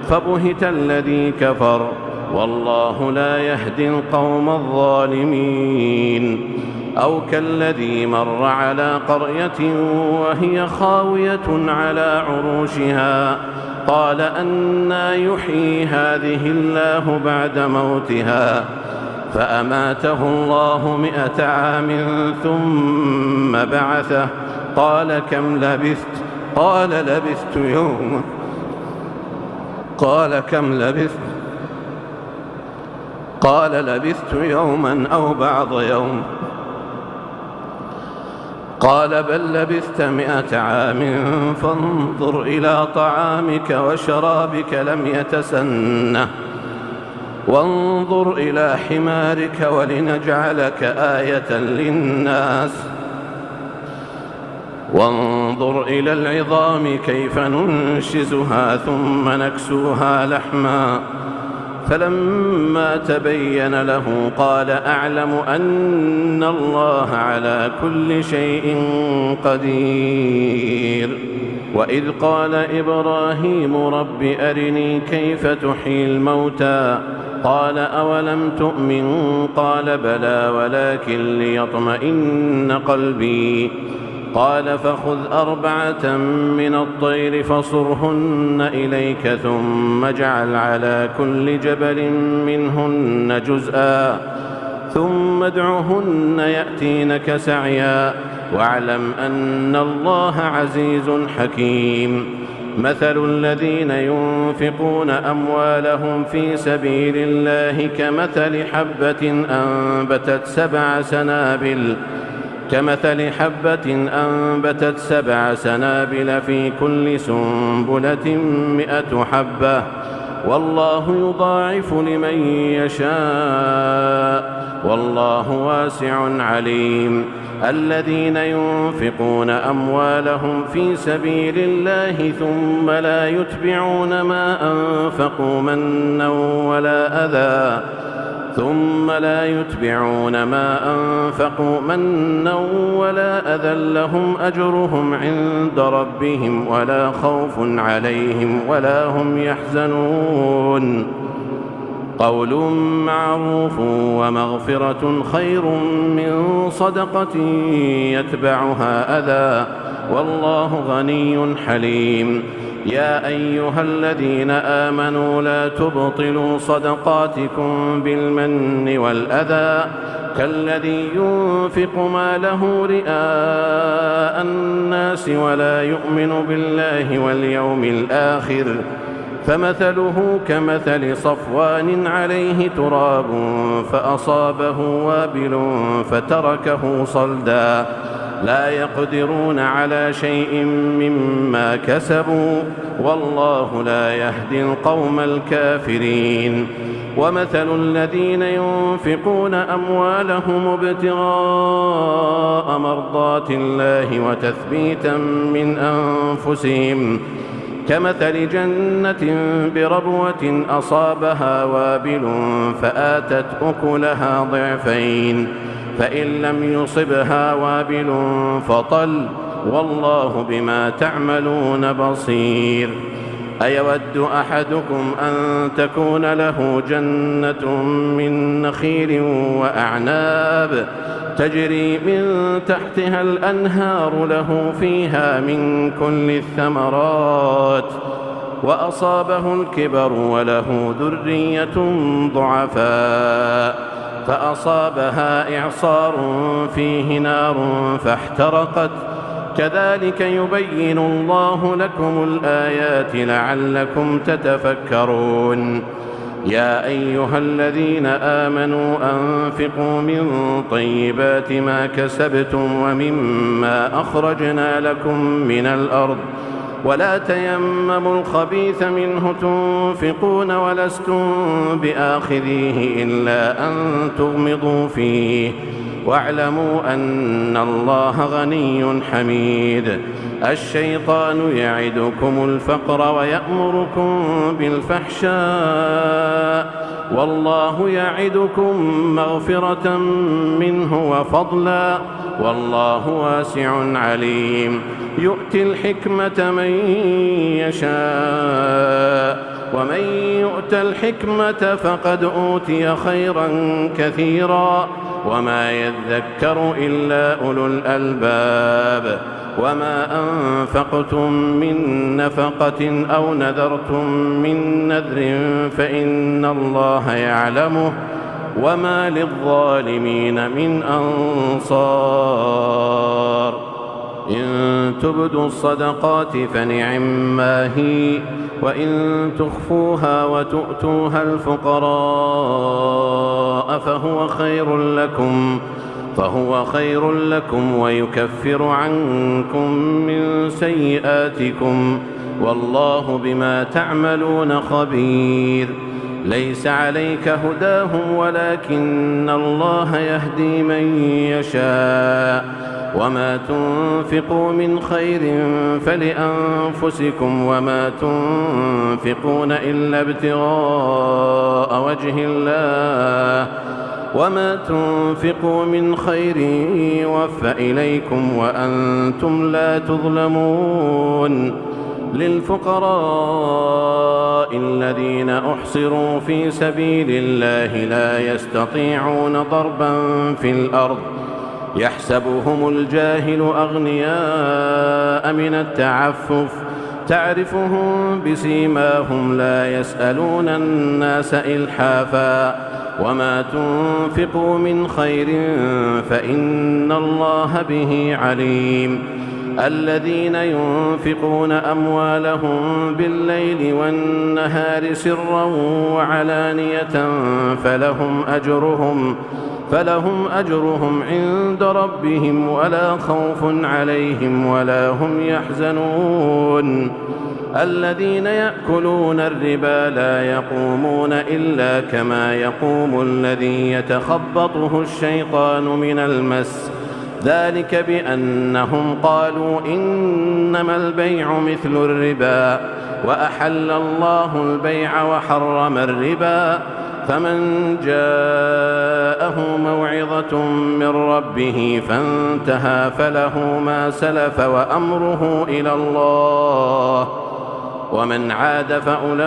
فبهت الذي كفر والله لا يهدي القوم الظالمين. أو كالذي مر على قرية وهي خاوية على عروشها قال أنى يحيي هذه الله بعد موتها فأماته الله 100 عام ثم بعثه قال كم لبثت قال لبثت يوما قال كم لبثت قال لبثت يوما أو بعض يوم قال بل لبثت 100 عام فانظر إلى طعامك وشرابك لم يتسنه وانظر إلى حمارك ولنجعلك آية للناس وانظر إلى العظام كيف ننشزها ثم نكسوها لحما فلما تبين له قال أعلم أن الله على كل شيء قدير. وإذ قال إبراهيم رب أرني كيف تحيي الموتى قال أولم تؤمن قال بلى ولكن ليطمئن قلبي قال فخذ 4 من الطير فصرهن إليك ثم اجعل على كل جبل منهن جزءا ثم ادعهن يأتينك سعيا واعلم أن الله عزيز حكيم. مثل الذين ينفقون أموالهم في سبيل الله كمثل حبة أنبتت 7 سنابل في كل سنبلة 100 حبة والله يضاعف لمن يشاء والله واسع عليم. الذين ينفقون أموالهم في سبيل الله ثم لا يتبعون ما أنفقوا منا ولا أذى لهم أجرهم عند ربهم ولا خوف عليهم ولا هم يحزنون. قول معروف ومغفرة خير من صدقة يتبعها أذى والله غني حليم. يا أيها الذين آمنوا لا تبطلوا صدقاتكم بالمن والأذى كالذي ينفق ماله رئاء الناس ولا يؤمن بالله واليوم الآخر فمثله كمثل صفوان عليه تراب فأصابه وابل فتركه صلدا لا يقدرون على شيء مما كسبوا والله لا يهدي القوم الكافرين. ومثل الذين ينفقون أموالهم ابتغاء مرضات الله وتثبيتا من أنفسهم كمثل جنة بربوة أصابها وابل فآتت أكلها ضعفين فإن لم يصبها وابل فطل والله بما تعملون بصير. أيود أحدكم أن تكون له جنة من نخيل وأعناب تجري من تحتها الأنهار له فيها من كل الثمرات وأصابه الكبر وله ذرية ضعفاء فأصابها إعصار فيه نار فاحترقت كذلك يبين الله لكم الآيات لعلكم تتفكرون. يا أيها الذين آمنوا أنفقوا من طيبات ما كسبتم ومما أخرجنا لكم من الأرض ولا تيمموا الخبيث منه تنفقون ولستم بآخذيه إلا أن تغمضوا فيه واعلموا أن الله غني حميد. الشيطان يعدكم الفقر ويأمركم بالفحشاء والله يعدكم مغفرة منه وفضلا والله واسع عليم. يؤتي الحكمة من يشاء ومن يؤت الحكمة فقد أوتي خيرا كثيرا وما يذكر إلا أولو الألباب. وما أنفقتم من نفقة أو نذرتم من نذر فإن الله يعلمه وما للظالمين من أنصار. إن تبدوا الصدقات فنعما هي وإن تخفوها وتؤتوها الفقراء فهو خير لكم ويكفر عنكم من سيئاتكم والله بما تعملون خبير. ليس عليك هداهم ولكن الله يهدي من يشاء وما تنفقوا من خير فلأنفسكم وما تنفقون إلا ابتغاء وجه الله وما تنفقوا من خير يوفى إليكم وأنتم لا تظلمون. للفقراء الذين أحصروا في سبيل الله لا يستطيعون ضربا في الأرض يحسبهم الجاهل أغنياء من التعفف تعرفهم بسيماهم لا يسألون الناس إلحافا وما تنفقوا من خير فإن الله به عليم. الذين ينفقون أموالهم بالليل والنهار سرا وعلانية فلهم أجرهم عند ربهم ولا خوف عليهم ولا هم يحزنون. الذين يأكلون الربا لا يقومون إلا كما يقوم الذي يتخبطه الشيطان من المس، ذلك بأنهم قالوا إنما البيع مثل الربا وأحل الله البيع وحرم الربا، فمن جاءه موعظة من ربه فانتهى فله ما سلف وأمره إلى الله، ومن عاد فأولئك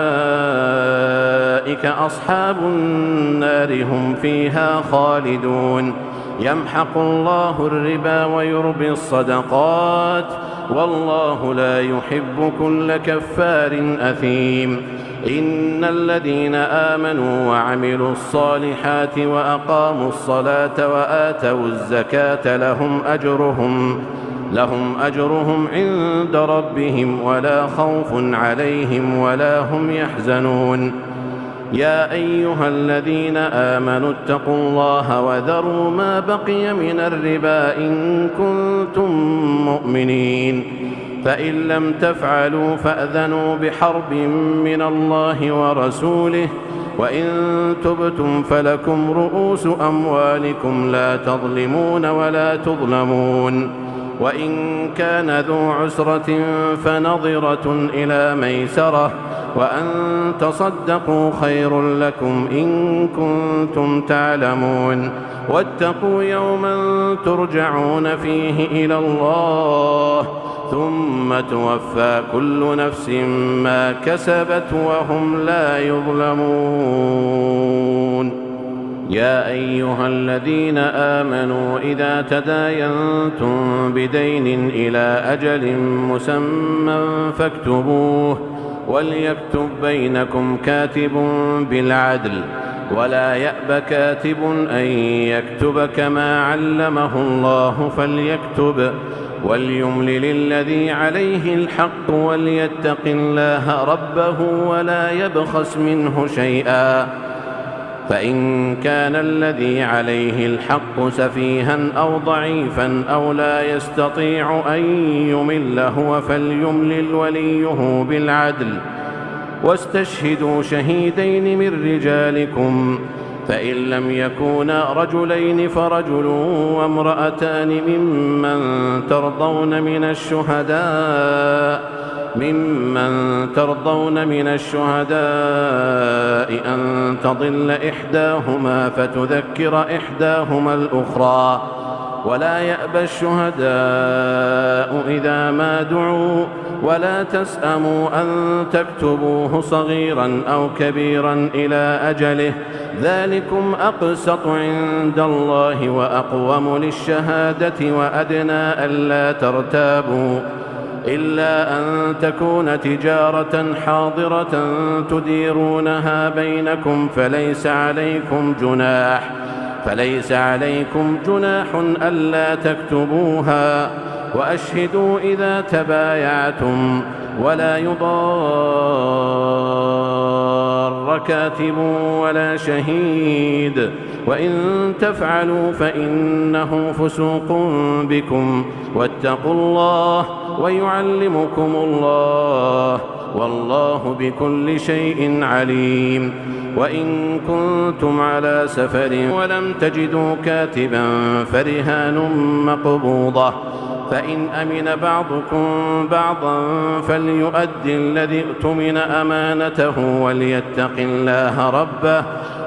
أصحاب النار هم فيها خالدون. يمحق الله الربا ويربي الصدقات والله لا يحب كل كفار أثيم. إن الذين آمنوا وعملوا الصالحات وأقاموا الصلاة وآتوا الزكاة لهم أجرهم عند ربهم ولا خوف عليهم ولا هم يحزنون. يا أيها الذين آمنوا اتقوا الله وذروا ما بقي من الربا إن كنتم مؤمنين، فإن لم تفعلوا فأذنوا بحرب من الله ورسوله، وإن تبتم فلكم رؤوس أموالكم لا تظلمون ولا تظلمون، وإن كان ذو عسرة فنظرة إلى ميسرة، وأن تصدقوا خير لكم إن كنتم تعلمون. واتقوا يوما ترجعون فيه إلى الله ثم توفى كل نفس ما كسبت وهم لا يظلمون. يا أيها الذين آمنوا إذا تداينتم بدين إلى أجل مسمى فاكتبوه، وليكتب بينكم كاتب بالعدل، ولا يأب كاتب أن يكتب كما علمه الله فليكتب، وليملل الذي عليه الحق وليتق الله ربه ولا يبخس منه شيئا، فإن كان الذي عليه الحق سفيها أو ضعيفا أو لا يستطيع أن يمل هو فليملل وليه بالعدل، واستشهدوا شهيدين من رجالكم، فإن لم يكونا رجلين فرجل وامرأتان ممن ترضون من الشهداء أن تضل إحداهما فتذكر إحداهما الأخرى، ولا يأبى الشهداء إذا ما دعوا، ولا تسأموا أن تكتبوه صغيرا أو كبيرا إلى أجله، ذلكم أقسط عند الله وأقوم للشهادة وأدنى ألا ترتابوا، إلا أن تكون تجارة حاضرة تديرونها بينكم فليس عليكم جناح ألا تكتبوها، وأشهدوا إذا تبايعتم، ولا يضار كاتب ولا شهيد، وإن تفعلوا فإنه فسوق بكم، واتقوا الله ويعلمكم الله والله بكل شيء عليم. وإن كنتم على سفر ولم تجدوا كاتبا فرهان مقبوضة، فإن أمن بعضكم بعضا فليؤدي الذي ائتمن أمانته وليتق الله ربه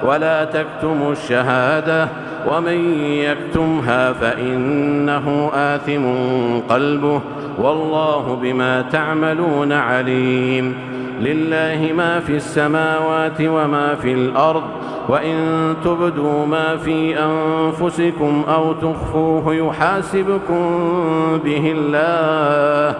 ولا تكتموا الشهادة، ومن يكتمها فإنه آثم قلبه والله بما تعملون عليم. لله ما في السماوات وما في الأرض، وإن تبدوا ما في أنفسكم أو تخفوه يحاسبكم به الله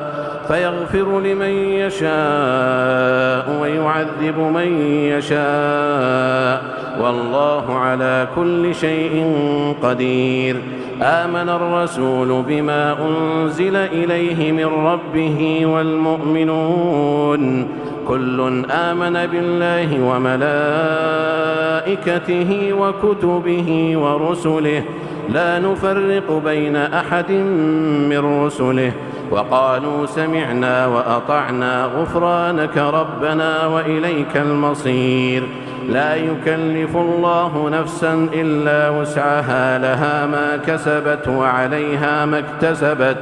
فيغفر لمن يشاء ويعذب من يشاء والله على كل شيء قدير. آمن الرسول بما أنزل إليه من ربه والمؤمنون كل آمن بالله وملائكته وكتبه ورسله لا نفرق بين أحد من رسله وقالوا سمعنا وأطعنا غفرانك ربنا وإليك المصير. لا يكلف الله نفسا إلا وسعها، لها ما كسبت وعليها ما اكتسبت.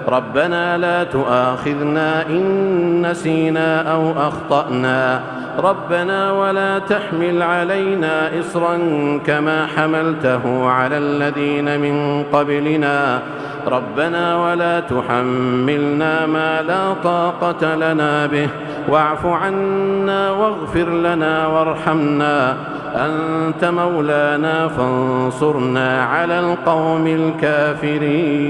ربنا لا تؤاخذنا إن نسينا أو أخطأنا، ربنا ولا تحمل علينا إصرا كما حملته على الذين من قبلنا، ربنا ولا تحملنا ما لا طاقة لنا به، واعف عنا واغفر لنا وارحمنا، أنت مولانا فانصرنا على القوم الكافرين.